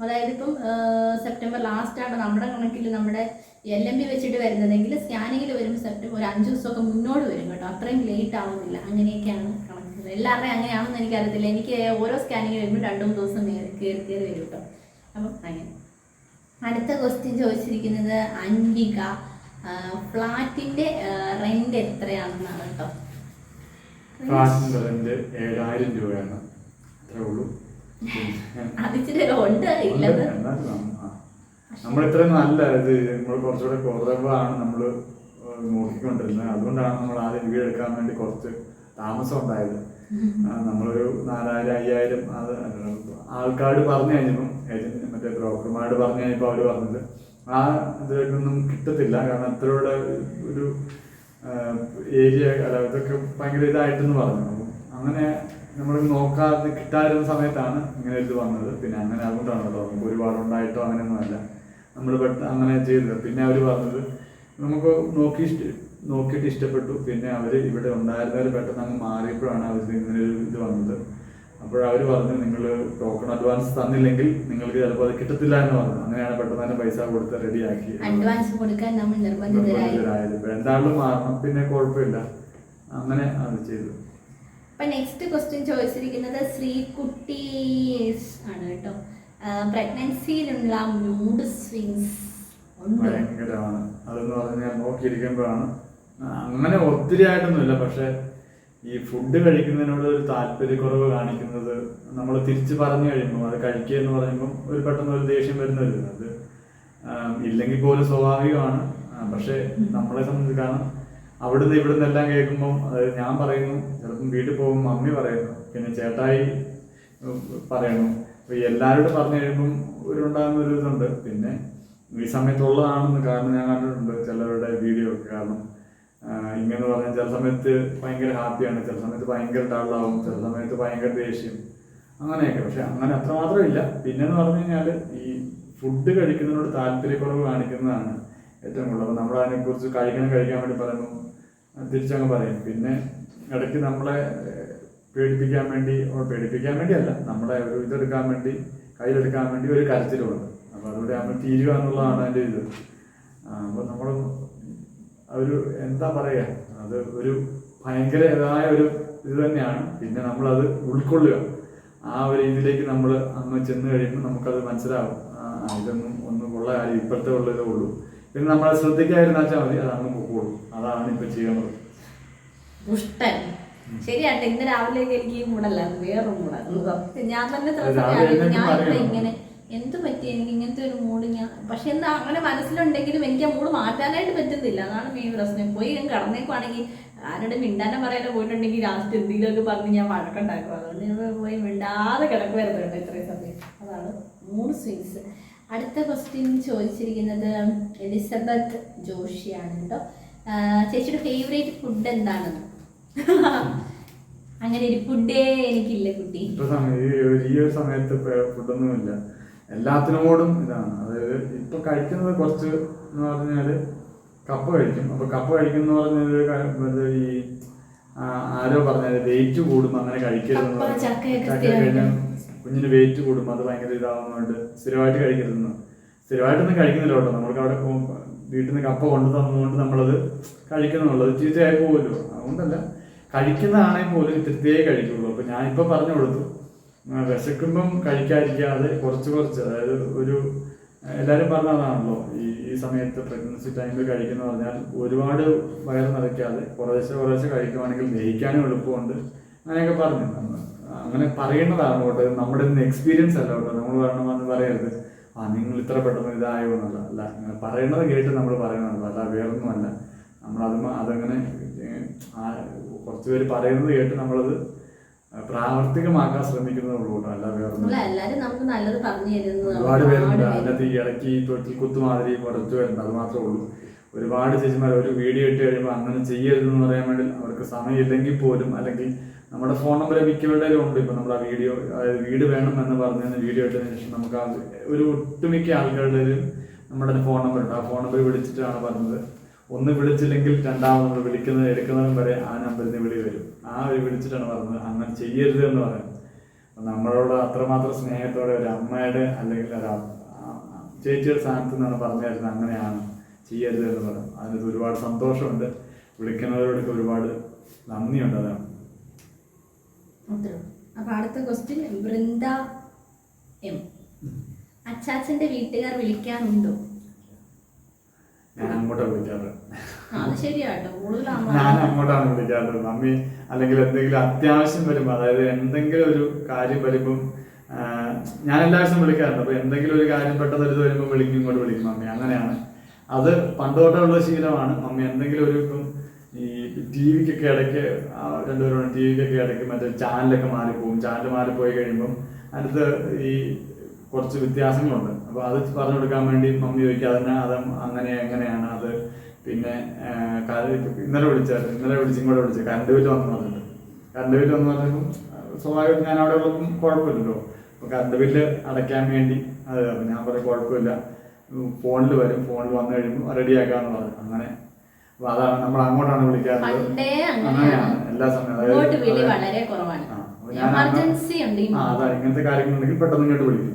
അതായത് ഇപ്പം സെപ്റ്റംബർ ലാസ്റ്റാണ് നമ്മുടെ കണക്കിൽ നമ്മുടെ LMP വെച്ചിട്ട് വരുന്നതെങ്കിൽ സ്കാനിങ്ങിൽ വരുമ്പോൾ സെപ്റ്റംബർ ഒരു 5 ദിവസമൊക്കെ മുന്നോട്ട് വരും കേട്ടോ. അത്രയും ലേറ്റ് ആവുന്നില്ല. അങ്ങനെയൊക്കെയാണ് കണക്ക്. എല്ലാവരുടെയും അങ്ങനെയാണെന്ന് എനിക്കറിയത്തില്ല. എനിക്ക് ഓരോ സ്കാനിങ് വരുമ്പോൾ 2-3 ദിവസം കയറി വരും കേട്ടോ. അപ്പം അങ്ങനെ. അടുത്ത ക്വസ്റ്റ്യൻ ചോദിച്ചിരിക്കുന്നത് അൻവിക, ഫ്ലാറ്റിന്റെ റെന്റ് എത്രയാണെന്നാണ് കേട്ടോ. ഫ്ലാറ്റിന്റെ റെന്റ് 7000 രൂപയാണ്. അത്രേ ഉള്ളൂ. അതിച്ചിട്ട് ഉണ്ട് ഇല്ലത്. നമ്മൾ ഇത്രയും നല്ല ഇത് നമ്മൾ കുറച്ചുകൂടെ കുറവാണ് നമ്മൾ നോക്കിക്കൊണ്ടിരുന്നത്. അതുകൊണ്ടാണ് നമ്മൾ ആദ്യം വീട് എടുക്കാൻ വേണ്ടി കുറച്ച് താമസം ഉണ്ടായത്. നമ്മളൊരു 4000-5000 അത് ആൾക്കാർ പറഞ്ഞു കഴിഞ്ഞപ്പം ഏജന്റ് മറ്റേ ബ്രോക്കർമാരോട് പറഞ്ഞു കഴിഞ്ഞപ്പോൾ അവർ പറഞ്ഞത് ആ ഇതിലേക്കൊന്നും കിട്ടത്തില്ല. കാരണം അത്രയുടെ ഒരു ഏരിയ അല്ല ഇതൊക്കെ ഭയങ്കര ഇതായിട്ടെന്ന് പറഞ്ഞു. അപ്പം അങ്ങനെ നമ്മൾ നോക്കാതെ കിട്ടാതിരുന്ന സമയത്താണ് ഇങ്ങനെ ഇത് വന്നത്. പിന്നെ അങ്ങനെ അതുകൊണ്ടാണ് കേട്ടോ. നമുക്ക് ഒരുപാട് ഉണ്ടായിട്ടോ അങ്ങനെയൊന്നും അല്ല നമ്മൾ അങ്ങനെ ചെയ്തത്. പിന്നെ അവർ പറഞ്ഞത് നമുക്ക് നോക്കിയിട്ട് ഇഷ്ടപ്പെട്ടു. പിന്നെ അവർ ഇവിടെ ഉണ്ടായിരുന്നവർ പെട്ടെന്ന് അങ്ങ് മാറിയപ്പോഴാണ് അവർ ഇങ്ങനെ ഒരു ഇത് വന്നത്. അപ്പോഴവർ പറഞ്ഞു നിങ്ങൾ ടോക്കൺ അഡ്വാൻസ് തന്നില്ലെങ്കിൽ നിങ്ങൾക്ക് ചിലപ്പോൾ അത് കിട്ടത്തില്ല എന്ന് പറഞ്ഞു. അങ്ങനെയാണ് പെട്ടെന്ന് തന്നെ പൈസ കൊടുത്ത് റെഡിയാക്കി അഡ്വാൻസ് കൊടുക്കാൻ നമ്മൾ നിർബന്ധിതരായത്. എന്തായാലും മാറണം, പിന്നെ കുഴപ്പമില്ല, അങ്ങനെ അത് ചെയ്തു. അപ്പൊ നെക്സ്റ്റ് ക്വസ്റ്റ്യൻ ചോദിച്ചിരിക്കുന്നത് ശ്രീകുട്ടീസ് ആണ് കേട്ടോ. പ്രഗ്നൻസിയിലുള്ള മൂഡ് സ്വിങ്സ് ഭയങ്കരമാണ്. അതെന്ന് പറഞ്ഞാൽ നോക്കിയിരിക്കുമ്പോഴാണ് അങ്ങനെ ഒത്തിരി ആയിട്ടൊന്നുമില്ല. പക്ഷെ ഈ ഫുഡ് കഴിക്കുന്നതിനോട് ഒരു താല്പര്യക്കുറവ് കാണിക്കുന്നത് നമ്മൾ തിരിച്ച് പറഞ്ഞു കഴിയുമ്പോൾ അത് കഴിക്കുക എന്ന് പറയുമ്പം ഒരു പെട്ടെന്ന് ഒരു ദേഷ്യം വരുന്നത് അത് ഇല്ലെങ്കിൽ പോലും സ്വാഭാവികമാണ്. പക്ഷെ നമ്മളെ സംബന്ധിച്ച് കാരണം അവിടുന്ന് ഇവിടുന്ന് എല്ലാം കേൾക്കുമ്പം അതായത് ഞാൻ പറയുന്നു, ചിലപ്പം വീട്ടിൽ പോകുമ്പോൾ മമ്മി പറയുന്നു, പിന്നെ ചേട്ടായി പറയണു. അപ്പോൾ എല്ലാവരോടും പറഞ്ഞു കഴിയുമ്പം ഉണ്ടാകുന്ന ഒരു ഇതുണ്ട്. പിന്നെ ഈ സമയത്തുള്ളതാണെന്ന് കാരണം ഞാൻ കണ്ടിട്ടുണ്ട് ചിലവരുടെ വീഡിയോ ഒക്കെ. കാരണം ഇങ്ങനെ പറഞ്ഞാൽ ചില സമയത്ത് ഭയങ്കര ഹാപ്പിയാണ്, ചില സമയത്ത് ഭയങ്കര ഡള്ളാവും, ചില സമയത്ത് ഭയങ്കര ദേഷ്യം, അങ്ങനെയൊക്കെ. പക്ഷെ അങ്ങനെ അത്രമാത്രം ഇല്ല. പിന്നെന്ന് പറഞ്ഞു കഴിഞ്ഞാൽ ഈ ഫുഡ് കഴിക്കുന്നതിനോട് താല്പര്യക്കുറവ് കാണിക്കുന്നതാണ് ഏറ്റവും കൂടുതൽ. അപ്പോൾ നമ്മൾ അതിനെക്കുറിച്ച് കഴിക്കാൻ വേണ്ടി പറയുമ്പോൾ തിരിച്ചങ്ങ് പറയും. പിന്നെ ഇടയ്ക്ക് നമ്മളെ പേടിപ്പിക്കാൻ വേണ്ടിയല്ല, നമ്മളെ ഒരു ഇതെടുക്കാൻ വേണ്ടി, കയ്യിലെടുക്കാൻ വേണ്ടി ഒരു കരച്ചിലുണ്ട്. അപ്പോൾ അതുകൂടെ നമ്മൾ തീരുക എന്നുള്ളതാണ് അതിൻ്റെ ഇത്. അപ്പോൾ നമ്മൾ ഒരു എന്താ പറയുക, അത് ഒരു ഭയങ്കരമായ ഒരു ഇത് തന്നെയാണ്. പിന്നെ നമ്മളത് ഉൾക്കൊള്ളുക, ആ ഒരു ഇതിലേക്ക് നമ്മൾ അങ്ങ് ചെന്ന് കഴിയുമ്പോൾ നമുക്കത് മനസ്സിലാവും. ഇതൊന്നും ഒന്നും ഉള്ള കാര്യം ഇപ്പോഴത്തെ ഉള്ളതേ ഉള്ളൂ. പിന്നെ നമ്മളെ ശ്രദ്ധിക്കാതിരുന്ന വെച്ചാൽ മതി, അത് അങ്ങ് പൊക്കോളും. അതാണ് ഇപ്പൊ ചെയ്യുന്നത്. ശരിയാട്ടെ. ഇന്ന് രാവിലേക്ക് എനിക്ക് മൂടല്ല, അത് വേറെ മൂടാണ്. ഞാൻ തന്നെ ഇങ്ങനെ എന്ത് പറ്റി എനിക്ക് ഇങ്ങനത്തെ ഒരു മൂഡ്. പക്ഷെ എന്താ അങ്ങനെ മനസ്സിലുണ്ടെങ്കിലും എനിക്ക് ആ മൂഡ് മാറ്റാനായിട്ട് പറ്റുന്നില്ല. അതാണ് മെയിൻ പ്രശ്നം. പോയി ഞാൻ കടന്നേക്കുവാണെങ്കിൽ ആരുടെ മിണ്ടാനെ പറയാനോ പോയിട്ടുണ്ടെങ്കിൽ ലാസ്റ്റ് എന്തെങ്കിലുമൊക്കെ പറഞ്ഞ് ഞാൻ വഴക്കുണ്ടാക്കും. അതുകൊണ്ട് ഞാൻ പോയി മിണ്ടാതെ കിടക്കുമായിരുന്നു കേട്ടോ ഇത്രയും സമയം. അതാണ് മൂഡ് സ്വിങ്സ്. അടുത്ത ക്വസ്റ്റ്യൻ ചോദിച്ചിരിക്കുന്നത് എലിസബത്ത് ജോഷിയാണ് കേട്ടോ. ചേച്ചിയുടെ ഫേവറേറ്റ് ഫുഡ് എന്താണെന്ന്. അങ്ങനെ ഒരു ഫുഡേ എനിക്കില്ല കുട്ടി. ഈ ഒരു സമയത്ത് ഫുഡൊന്നുമില്ല, എല്ലാത്തിനോടും ഇതാണ്. അതായത് ഇപ്പൊ കഴിക്കുന്നത് കുറച്ച് എന്ന് പറഞ്ഞാല് കപ്പ കഴിക്കും. അപ്പൊ കപ്പ കഴിക്കുന്ന പറഞ്ഞത് ഈ ആരോ പറഞ്ഞത് വെയിറ്റ് കൂടും, അങ്ങനെ കഴിക്കരുതെന്ന് പറഞ്ഞു. കുഞ്ഞിന് വെയിറ്റ് കൂടും, അത് ഭയങ്കര ഇതാവുന്നുണ്ട്, സ്ഥിരമായിട്ട് കഴിക്കരുതെന്ന്. സ്ഥിരമായിട്ടൊന്നും കഴിക്കുന്നില്ല കേട്ടോ. നമ്മൾക്ക് അവിടെ വീട്ടിൽ നിന്ന് കപ്പ കൊണ്ടു തന്നുകൊണ്ട് നമ്മളത് കഴിക്കുന്നുള്ളത് ചീത്തയായി പോകുമല്ലോ. അതുകൊണ്ടല്ല, കഴിക്കുന്നതാണെങ്കിൽ പോലും ഇത്തിരിത്തേ കഴിക്കുള്ളൂ. അപ്പൊ ഞാനിപ്പോ പറഞ്ഞു കൊടുത്തു, വിശക്കുമ്പം കഴിക്കാതിരിക്കാതെ കുറച്ച് അതായത് ഒരു എല്ലാവരും പറഞ്ഞതാണല്ലോ ഈ സമയത്ത് പ്രഗ്നൻസി ടൈമിൽ കഴിക്കുന്ന പറഞ്ഞാൽ ഒരുപാട് വയറ് നിറയ്ക്കാതെ കുറേശ്ശെ കഴിക്കുവാണെങ്കിൽ ദഹിക്കാനും എളുപ്പമുണ്ട്, അങ്ങനെയൊക്കെ പറഞ്ഞു. അങ്ങനെ പറയുന്നതാണ് കേട്ടോ, നമ്മുടെ ഒന്നും എക്സ്പീരിയൻസ് അല്ല കേട്ടോ. നമ്മൾ പറയണമെന്ന് പറയരുത് നിങ്ങൾ ഇത്ര പെട്ടെന്ന് ഇതായോ എന്നല്ല. അല്ല, അങ്ങനെ പറയുന്നത് കേട്ട് നമ്മൾ പറയുന്നതല്ല, അല്ല വേറൊന്നുമല്ല. അതങ്ങനെ കുറച്ച് പേര് പറയുന്നത് കേട്ട് നമ്മളത് പ്രാവർത്തികമാക്കാൻ ശ്രമിക്കുന്നതുള്ളൂ കേട്ടോ, അല്ല വേറൊന്നും. ഒരുപാട് പേരുണ്ട് അതിനകത്ത് ഈ ഇടയ്ക്ക് തൊട്ടിൽ കുത്തുമാതിരി കുറച്ച് പേരുണ്ട്, അത് മാത്രമേ ഉള്ളൂ. ഒരുപാട് ചേച്ചിമാർ ഒരു വീഡിയോ ഇട്ട് കഴിയുമ്പോൾ അങ്ങനെ ചെയ്യരുതെന്ന് പറയാൻ വേണ്ടി അവർക്ക് സമയമില്ലെങ്കിൽ പോലും, അല്ലെങ്കിൽ നമ്മുടെ ഫോൺ നമ്പർ മിക്കവരുടെയും ഉണ്ട്. ഇപ്പം നമ്മുടെ ആ വീഡിയോ, അതായത് വീട് വേണം എന്ന് പറഞ്ഞതിന് വീഡിയോ ഇട്ടതിന് ശേഷം നമുക്ക് ആ ഒരു ഒട്ടുമിക്ക ആളുകളുടെയും നമ്മുടെ ഫോൺ നമ്പർ ഉണ്ട്. ആ ഫോൺ നമ്പർ വിളിച്ചിട്ടാണ് പറഞ്ഞത്, ഒന്ന് വിളിച്ചില്ലെങ്കിൽ രണ്ടാമത് നമ്മൾ വിളിക്കുന്നത് എടുക്കുന്നതും വരെ ആ നമ്പറിൽ നിന്ന് വിളി വരും. ആ ഒരു വിളിച്ചിട്ടാണ് പറഞ്ഞത് അങ്ങനെ ചെയ്യരുത് എന്ന് പറയുന്നത്. നമ്മളോട് അത്രമാത്രം സ്നേഹത്തോടെ ഒരു അമ്മയുടെ അല്ലെങ്കിൽ ഒരു ചേച്ചിയുടെ സ്ഥാനത്ത് നിന്നാണ് പറഞ്ഞു തരുന്നത് അങ്ങനെയാണ് ചെയ്യരുത് എന്ന് പറയും. അതിനകത്ത് ഒരുപാട് സന്തോഷമുണ്ട്, വിളിക്കുന്നവരോടൊക്കെ ഒരുപാട് നന്ദിയുണ്ട്. അതാണ്. അപ്പൊ അടുത്ത ക്വസ്റ്റ്യൻ വൃന്ദ എം. അച്ചാച്ചന്റെ വീട്ടുകാർ വിളിക്കാറുണ്ടോ? ഞാൻ അങ്ങോട്ടാണ് വിളിക്കാറ്. അത് ശരിയാട്ടോ, ഞാൻ അങ്ങോട്ടാണ് വിളിക്കാറ്. മമ്മി അല്ലെങ്കിൽ എന്തെങ്കിലും അത്യാവശ്യം വരുമ്പോൾ, അതായത് എന്തെങ്കിലും ഒരു കാര്യം വരുമ്പം ഞാൻ എല്ലാ ദിവസവും വിളിക്കാറുണ്ട്. അപ്പൊ എന്തെങ്കിലും ഒരു കാര്യം പെട്ടെന്ന് ഒരു വരുമ്പോൾ വിളിക്കും, ഇങ്ങോട്ട് വിളിക്കും മമ്മി. അങ്ങനെയാണ് അത് പണ്ട് തൊട്ടേ ഉള്ള ശീലമാണ്. മമ്മി എന്തെങ്കിലും ഒരു ഇപ്പം ഈ ടി വിക്കൊക്കെ ഇടയ്ക്ക് രണ്ടുപേരും ടി വിക്കൊക്കെ ഇടയ്ക്ക് മറ്റേ ചാനലൊക്കെ മാറിപ്പോവും. ചാനൽ മാറിപ്പോയി കഴിയുമ്പം അതിനകത്ത് ഈ കുറച്ച് വ്യത്യാസങ്ങളുണ്ട്. അപ്പോൾ അത് പറഞ്ഞു കൊടുക്കാൻ വേണ്ടി മമ്മി ചോദിക്കുക അത് അങ്ങനെ എങ്ങനെയാണ് അത്. പിന്നെ ഇന്നലെ വിളിച്ച് ഇങ്ങോട്ട് വിളിച്ച് കറണ്ട് ബില്ല് വന്നു പറഞ്ഞിട്ട്, കറണ്ട് ബില്ല് വന്നു പറഞ്ഞപ്പം സ്വാഭാവികം ഞാൻ അവിടെ ഉള്ളപ്പം കുഴപ്പമില്ലല്ലോ. അപ്പോൾ കറണ്ട് ബില്ല് അടയ്ക്കാൻ വേണ്ടി അത് ഞാൻ പറയും കുഴപ്പമില്ല, ഫോണിൽ വരും, ഫോണിൽ വന്നു കഴിയുമ്പോൾ റെഡിയാക്കാന്ന് പറഞ്ഞു. അങ്ങനെ അപ്പോൾ അതാണ് നമ്മൾ അങ്ങോട്ടാണ് വിളിക്കാറുള്ളത്. അങ്ങനെയാണ് എല്ലാ സമയവും. അതാ ഇങ്ങനത്തെ കാര്യങ്ങളുണ്ടെങ്കിൽ പെട്ടെന്ന് ഇങ്ങോട്ട് വിളിക്കും.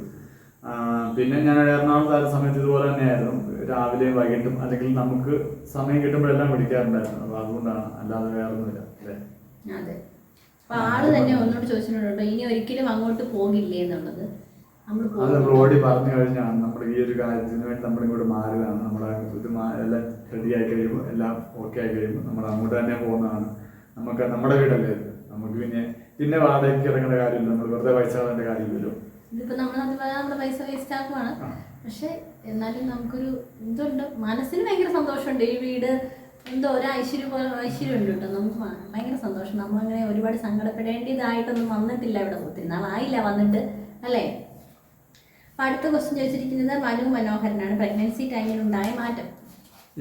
പിന്നെ ഞാൻ എറണാകുളത്ത് ആയ സമയത്ത് ഇതുപോലെ തന്നെയായിരുന്നു, രാവിലെയും വൈകിട്ടും അല്ലെങ്കിൽ നമുക്ക് സമയം കിട്ടുമ്പോഴെല്ലാം വിളിക്കാറുണ്ടായിരുന്നു. അപ്പോൾ അതുകൊണ്ടാണ്, അല്ലാതെ വേറെ ഒന്നുമില്ല. അതെ. അപ്പൊ ആള് തന്നെ ഒന്നോട് ചോദിച്ചിട്ടുണ്ടോ ഇനി ഒരിക്കലും അങ്ങോട്ട് പോകില്ലേ എന്നുള്ളത്? അത് നമ്മൾ ഓടി പറഞ്ഞു കഴിഞ്ഞാണ് നമ്മൾ ഈ ഒരു കാര്യത്തിന് വേണ്ടി നമ്മളിങ്ങോട്ട് മാറിയതാണ്. നമ്മളെ ഇത് എല്ലാം റെഡി ആയി കഴിയുമ്പോൾ എല്ലാം ഓക്കെ ആയി കഴിയുമ്പോൾ നമ്മൾ അങ്ങോട്ട് തന്നെ പോകുന്നതാണ്. നമുക്ക് നമ്മുടെ വീടല്ലേ, നമുക്ക് പിന്നെ വാടകയ്ക്ക് ഇറങ്ങേണ്ട കാര്യമില്ല, നമ്മൾ വെറുതെ പൈസ കളയേണ്ട കാര്യമില്ലല്ലോ. ഇതിപ്പോ നമ്മുടെ പൈസ വേസ്റ്റ് ആക്കുവാണ്. പക്ഷെ എന്നാലും നമുക്കൊരു ഇതുണ്ട്, മനസ്സിന് ഭയങ്കര സന്തോഷമുണ്ട്. ഈ വീട് എന്തോ ഒരു ഐശ്വര്യം ഉണ്ട് കേട്ടോ. നമുക്ക് ഭയങ്കര സന്തോഷം. നമ്മളങ്ങനെ ഒരുപാട് സങ്കടപ്പെടേണ്ടതായിട്ടൊന്നും വന്നിട്ടില്ല. ഇവിടെ ഒത്തിരി നാളായില്ല വന്നിട്ട്, അല്ലേ? അപ്പൊ അടുത്ത ക്വസ്റ്റ്യൻ ചോദിച്ചിരിക്കുന്നത് മനു മനോഹരനാണ്. പ്രഗ്നൻസി ടൈമിൽ ഉണ്ടായ മാറ്റം.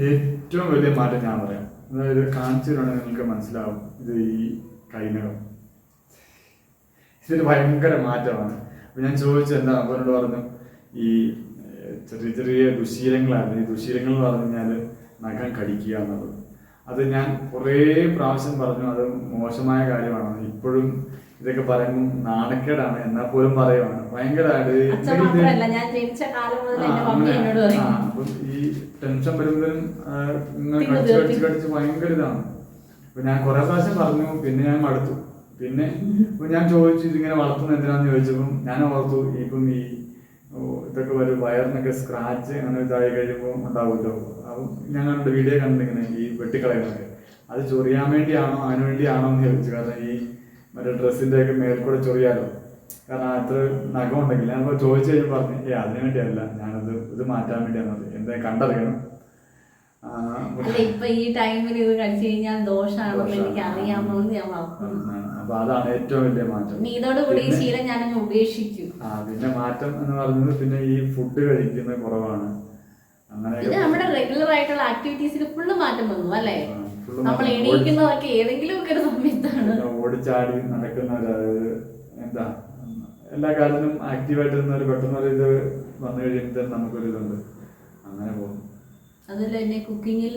ഏറ്റവും വലിയ മാറ്റം ഞാൻ പറയാം, അതായത് കാണിച്ചിട്ടുണ്ടെങ്കിൽ നിങ്ങൾക്ക് മനസ്സിലാവും. ഇത് ഈ കൈനകം ഇതിന് ഭയങ്കര മാറ്റമാണ്. അപ്പൊ ഞാൻ ചോദിച്ചു എന്താ, അവരോട് പറഞ്ഞു ഈ ചെറിയ ചെറിയ ദുശീലങ്ങളായിരുന്നു. ഈ ദുശീലങ്ങൾ എന്ന് പറഞ്ഞു കഴിഞ്ഞാൽ നഖം കടിക്കുക എന്നുള്ളത്. അത് ഞാൻ കുറേ പ്രാവശ്യം പറഞ്ഞു, അത് മോശമായ കാര്യമാണ്. ഇപ്പോഴും ഇതൊക്കെ പറയുമ്പോൾ നാണക്കേടാണ്, എന്നാൽ പോലും പറയുവാണ്. ഭയങ്കരമായിട്ട് അപ്പം ഈ ടെൻഷൻ വരുമ്പോഴും കടിച്ച് ഭയങ്കര ഇതാണ്. അപ്പൊ ഞാൻ കുറെ പ്രാവശ്യം പറഞ്ഞു, പിന്നെ ഞാൻ മടുത്തു. പിന്നെ ഞാൻ ചോദിച്ചു ഇതിങ്ങനെ വളർത്തുന്നത് എന്തിനാന്ന് ചോദിച്ചപ്പം ഞാൻ ഓർത്തു ഇപ്പം ഈ ഇതൊക്കെ വരും, വയറിനൊക്കെ സ്ക്രാച്ച് അങ്ങനെ ഇതായി കഴിയുമ്പോൾ ഉണ്ടാവുമല്ലോ. അപ്പം ഞാൻ കണ്ട് വീഡിയോ കണ്ടിങ്ങനെ ഈ വെട്ടിക്കളയുന്നതൊക്കെ അത് ചൊറിയാൻ വേണ്ടിയാണോ അതിനു വേണ്ടിയാണോ എന്ന് ചോദിച്ചു. കാരണം ഈ മറ്റേ ഡ്രസ്സിൻ്റെ ഒക്കെ മേൽക്കൂടെ ചൊറിയാലോ, കാരണം അത്ര നഖം ഉണ്ടെങ്കിൽ. ഞാൻ ചോദിച്ചു കഴിഞ്ഞപ്പോൾ പറഞ്ഞു അതിനു വേണ്ടിയല്ല, ഞാനത് ഇത് മാറ്റാൻ വേണ്ടിയാണത്, എന്താ കണ്ടറിയണം. ഇപ്പൊ ഈ ടൈമിൽ ഇത് കഴിച്ചു കഴിഞ്ഞാൽ ദോഷമാണെന്ന് എനിക്ക് അറിയാമെന്ന് ഞാൻ അപ്പൊ അതാണ് ഏറ്റവും വലിയ മാറ്റം. ഇതോടുകൂടി ഈ ശീലം ഞാനങ്ങ് ഉപേക്ഷിക്കും. പിന്നെ മാറ്റം എന്ന് പറയുന്നത് പിന്നെ ഈ ഫുഡ് കഴിക്കുന്നത് കുറവാണ്. അങ്ങനെ നമ്മുടെ റെഗുലർ ആയിട്ടുള്ള ആക്ടിവിറ്റീസിൽ ഫുള്ള് മാറ്റം വന്നു, അല്ലേ? നമ്മൾ എണീക്കുന്നതൊക്കെ ഏതെങ്കിലും ഒക്കെ ഒരു സമയത്താണ്. ഓടിച്ചാടി നടക്കുന്നവര് എന്താ എല്ലാ കാര്യത്തിനും ആക്റ്റീവായിട്ട് നിന്നവര് പെട്ടെന്ന് ഒരു ഇത് വന്നു കഴിയുമ്പോൾ നമുക്കൊരു ഇതുണ്ട്. അങ്ങനെ പോകും. അതുപോലെ തന്നെ കുക്കിങ്ങിൽ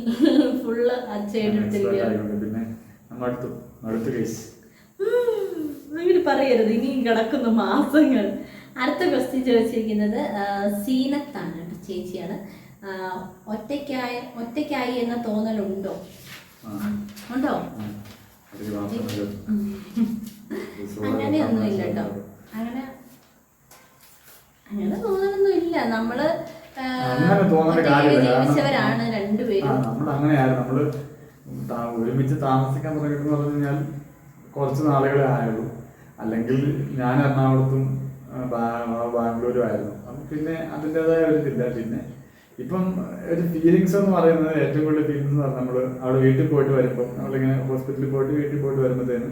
ഫുള്ള് അച്ഛനെടുത്തിരിക്കുകയാണ്. പിന്നെ അടുത്ത കേസ് അങ്ങനെ പറയരുത്, ഇനിയും കിടക്കുന്ന മാസങ്ങൾ. അടുത്ത ക്വസ്റ്റ്യൻ ചോദിച്ചിരിക്കുന്നത് സീനത്താണ്, ചേച്ചിയാണ്. ഒറ്റയ്ക്കായി എന്ന തോന്നലുണ്ടോ? ഉണ്ടോ? അങ്ങനെയൊന്നും ഇല്ല കേട്ടോ. അങ്ങനെ തോന്നലൊന്നും ഇല്ല. നമ്മള് ജീവിച്ചവരാണ് രണ്ടുപേരും. നമ്മളങ്ങനെയായിരുന്നു. നമ്മള് ഒരുമിച്ച് താമസിക്കാൻ തുടങ്ങിയിട്ട് പറഞ്ഞു കഴിഞ്ഞാൽ കുറച്ച് നാളുകളെ ആയുള്ളൂ. അല്ലെങ്കിൽ ഞാൻ എറണാകുളത്തും ബാംഗ്ലൂരും ആയിരുന്നു. പിന്നെ അതിൻ്റെതായ ഒരു ഇതില്ല. പിന്നെ ഇപ്പം ഒരു ഫീലിങ്സ് എന്ന് പറയുന്നത്, ഏറ്റവും കൂടുതൽ ഫീലിങ്സ് എന്ന് പറഞ്ഞാൽ നമ്മൾ അവിടെ വീട്ടിൽ പോയിട്ട് വരുമ്പോൾ, നമ്മളിങ്ങനെ ഹോസ്പിറ്റലിൽ പോയിട്ട് വീട്ടിൽ പോയിട്ട് വരുമ്പോഴത്തേന്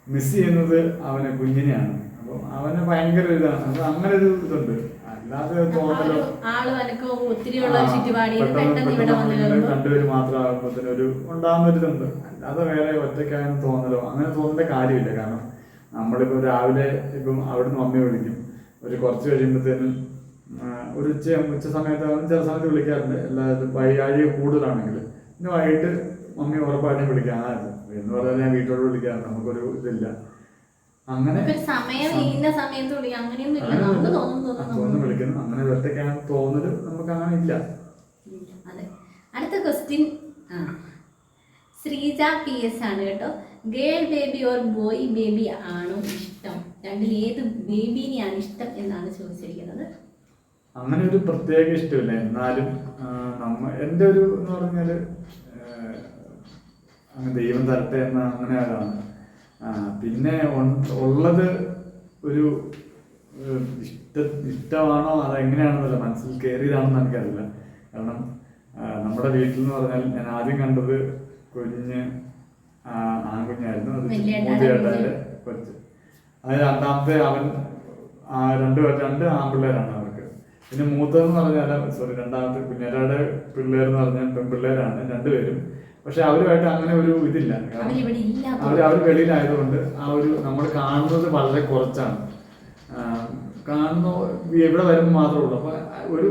മിസ് ചെയ്യുന്നത് അവനെ, കുഞ്ഞിനെയാണ്. അപ്പോൾ അവന് ഭയങ്കര ഇതാണ്. അപ്പോൾ അങ്ങനെ ഒരു ഇതുണ്ട്. അല്ലാതെ തോന്നലോ ആള് വനക്കോ ഒത്തിരിയുള്ള ചുറ്റുപാടിയിൽ പെട്ടെന്ന് ഇവിടെ രണ്ടുപേര് മാത്രമാകുമ്പോഴത്തേനും ഒരു ഉണ്ടാകുന്നൊരിതുണ്ട്. അല്ലാതെ വേറെ ഒറ്റയ്ക്കാനും തോന്നലോ അങ്ങനെ തോന്നേണ്ട കാര്യമില്ല. കാരണം നമ്മളിപ്പോ രാവിലെ ഇപ്പം അവിടുന്ന് മമ്മി വിളിക്കും, ഒരു കുറച്ച് കഴിയുമ്പോഴത്തേനും ഒരു ഉച്ച സമയത്ത് ചില സമയത്ത് വിളിക്കാറുണ്ട്. എല്ലാവരും വൈകാഴി കൂടുതലാണെങ്കിൽ പിന്നെ വൈകിട്ട് മമ്മി ഉറപ്പായിട്ടും വിളിക്കാം. എന്ന് പറഞ്ഞാൽ ഞാൻ വീട്ടോട് വിളിക്കാറുണ്ട്, നമുക്കൊരു ഇതില്ല. അങ്ങനെ തോന്നുന്നു വിളിക്കുന്നു. അങ്ങനെ ഒറ്റയ്ക്കാണ് തോന്നല് നമുക്ക് അങ്ങനെ ഇല്ല. അടുത്ത ക്വസ്റ്റ്യൻ ശ്രീജ PS ആണ് കേട്ടോ. Girl baby or boy baby ആണോ ഇഷ്ടം? രണ്ടിൽ ഏത് ബേബിനെയാണ് ഇഷ്ടം എന്നാണ് ചോദിച്ചിരിക്കുന്നത്. അങ്ങനെ ഒരു പ്രത്യേക ഇഷ്ടമില്ല. എന്നാലും എൻ്റെ ഒരു എന്ന് പറഞ്ഞാല് അങ്ങനെ ദൈവം തരട്ടെ എന്ന അങ്ങനെ അതാണ്. പിന്നെ ഉള്ളത് ഒരു ഇഷ്ടമാണോ അതെങ്ങനെയാണെന്നല്ല, മനസ്സിൽ കയറിയതാണെന്ന് എനിക്കറിയില്ല. കാരണം നമ്മുടെ വീട്ടിൽ എന്ന് പറഞ്ഞാൽ ഞാൻ ആദ്യം കണ്ടത് കുഞ്ഞ് ആൺകുഞ്ഞായിരുന്നു. അത് മൂത്തയേട്ടൻ്റെ കൊച്ച്. അത് രണ്ടാമത്തെ അവൻ രണ്ട് ആൺപിള്ളേരാണ് അവർക്ക്. പിന്നെ മൂത്തതെന്ന് പറഞ്ഞാൽ രണ്ടാമത്തെ കുഞ്ഞേരാടെ പിള്ളേരെന്ന് പറഞ്ഞാൽ പെൺപിള്ളേരാണ് രണ്ടുപേരും. പക്ഷെ അവരുമായിട്ട് അങ്ങനെ ഒരു ഇതില്ല. അവർ വെളിയിലായതുകൊണ്ട് ആ ഒരു നമ്മൾ കാണുന്നത് വളരെ കുറച്ചാണ്. കാണുന്ന എവിടെ വരുമ്പോൾ മാത്രമേ ഉള്ളൂ. അപ്പൊ ഒരു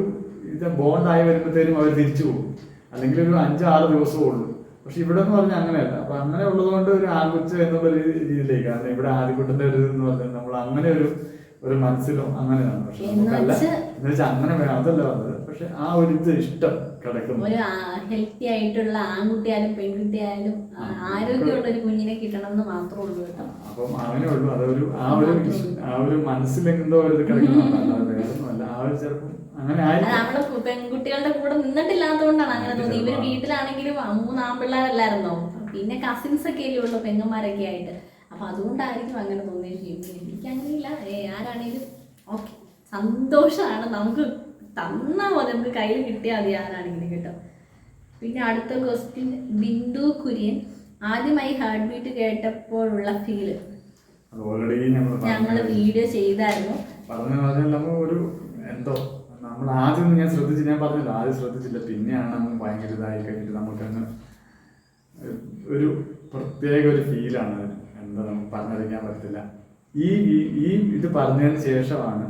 ഇത് ബോണ്ടായി വരുമ്പോഴത്തേനും അവർ തിരിച്ചു പോകും, അല്ലെങ്കിൽ ഒരു 5-6 ദിവസമേ ഉള്ളൂ. പക്ഷെ ഇവിടെ എന്ന് പറഞ്ഞാൽ അങ്ങനെയല്ല. അപ്പൊ അങ്ങനെ ഉള്ളതുകൊണ്ട് ഒരു ആൺകുച്ച എന്നുള്ള രീതിയിലേക്ക്, കാരണം ഇവിടെ ആദ്യക്കുട്ടന്റെ ഒരു എന്ന് പറഞ്ഞാൽ നമ്മൾ അങ്ങനെ ഒരു മനസ്സിലോ അങ്ങനെയാണ്. പക്ഷെ നമുക്കല്ല എന്ന് വെച്ചാൽ അങ്ങനെ അതല്ല പറഞ്ഞത്. പക്ഷെ ആ ഒരു ഇത് ഇഷ്ടം കിടക്കുന്നു. ഒരു ഹെൽത്തി ആയിട്ടുള്ള ആൺകുട്ടിയായാലും പെൺകുട്ടിയായാലും ആരോഗ്യമുള്ള ഒരു കുഞ്ഞിനെ കിട്ടണം എന്ന് മാത്രമേ ഉള്ളൂ കേട്ടോ. അപ്പം അങ്ങനെ ഉള്ളൂ. അതൊരു ആ ഒരു മനസ്സിലെന്തോ ഒരു ഇത് കിടക്കുന്നതല്ല, വേറൊന്നുമല്ല. ആ ഒരു ചെറുപ്പം അങ്ങനെ നമ്മള് പെൺകുട്ടികളുടെ കൂടെ നിന്നിട്ടില്ലാത്തതുകൊണ്ടാണ് അങ്ങനെ തോന്നി. ഇവര് വീട്ടിലാണെങ്കിലും 3 ആൺപിള്ളേരല്ലായിരുന്നോ, പിന്നെ കസിൻസ് ഒക്കെ അല്ലേ ഉള്ളു, പെങ്ങന്മാരൊക്കെ ആയിട്ട്. അപ്പൊ അതുകൊണ്ടായിരിക്കും അങ്ങനെ തോന്നിയത്. എനിക്ക് അങ്ങനെയില്ല, ആരാണേലും ഓക്കെ, സന്തോഷമാണ്. നമുക്ക് തന്നാ പോലെ നമുക്ക് കയ്യിൽ കിട്ടിയാൽ മതി ആരാണെങ്കിലും കേട്ടോ. പിന്നെ അടുത്ത ക്വസ്റ്റ്യൻ ബിന്ദു കുര്യൻ. ആദ്യമായി ഹാർട്ട് ബീറ്റ് കേട്ടപ്പോഴുള്ള ഫീല്. ഞങ്ങള് വീഡിയോ ചെയ്തായിരുന്നു. എന്തോ നമ്മൾ ആദ്യം ഞാൻ പറഞ്ഞില്ല, ആദ്യം ശ്രദ്ധിച്ചില്ല. പിന്നെയാണ് നമ്മൾ ഭയങ്കര ഇതായി കഴിഞ്ഞിട്ട് നമുക്കങ്ങ് ഒരു പ്രത്യേക ഒരു ഫീലാണ്. എന്താ നമുക്ക് പറഞ്ഞറിയിക്കാൻ പറ്റത്തില്ല. ഈ ഇത് പറഞ്ഞതിന് ശേഷമാണ്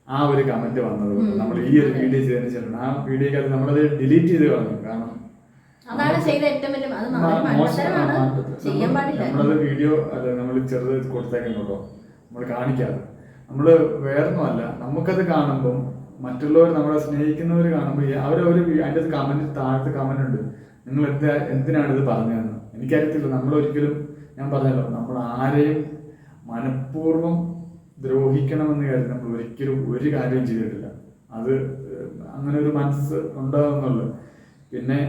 ആ ഒരു കമന്റ് വന്നത്. നമ്മൾ ഈ ഒരു വീഡിയോ ചെയ്തതിന് ശേഷം ആ വീഡിയോക്കകത്ത് നമ്മളത് ഡിലീറ്റ് ചെയ്ത് കളഞ്ഞു. കാരണം നമ്മളത് വീഡിയോ അല്ല, നമ്മൾ ചെറുത് കൊടുത്തേക്കുന്നുണ്ടോ നമ്മൾ കാണിക്കാതെ. നമ്മൾ വേറൊന്നുമല്ല, നമുക്കത് കാണുമ്പം മറ്റുള്ളവർ നമ്മളെ സ്നേഹിക്കുന്നവർ കാണുമ്പോൾ അതിൻ്റെ കമന്റ് താഴത്തെ കമന്റ് ഉണ്ട്, നിങ്ങൾ എന്തിനാണ് ഇത് പറഞ്ഞതെന്ന്. എനിക്കറിയത്തില്ല. നമ്മളൊരിക്കലും, ഞാൻ പറഞ്ഞല്ലോ, നമ്മൾ ആരെയും മനഃപൂർവ്വം ദ്രോഹിക്കണമെന്ന് കരുതി നമ്മൾ ഒരിക്കലും ഒരു കാര്യവും ചെയ്തിട്ടില്ല. അത് അങ്ങനെ ഒരു മനസ്സ് ഉണ്ടാകുന്നുള്ളു. പിന്നെ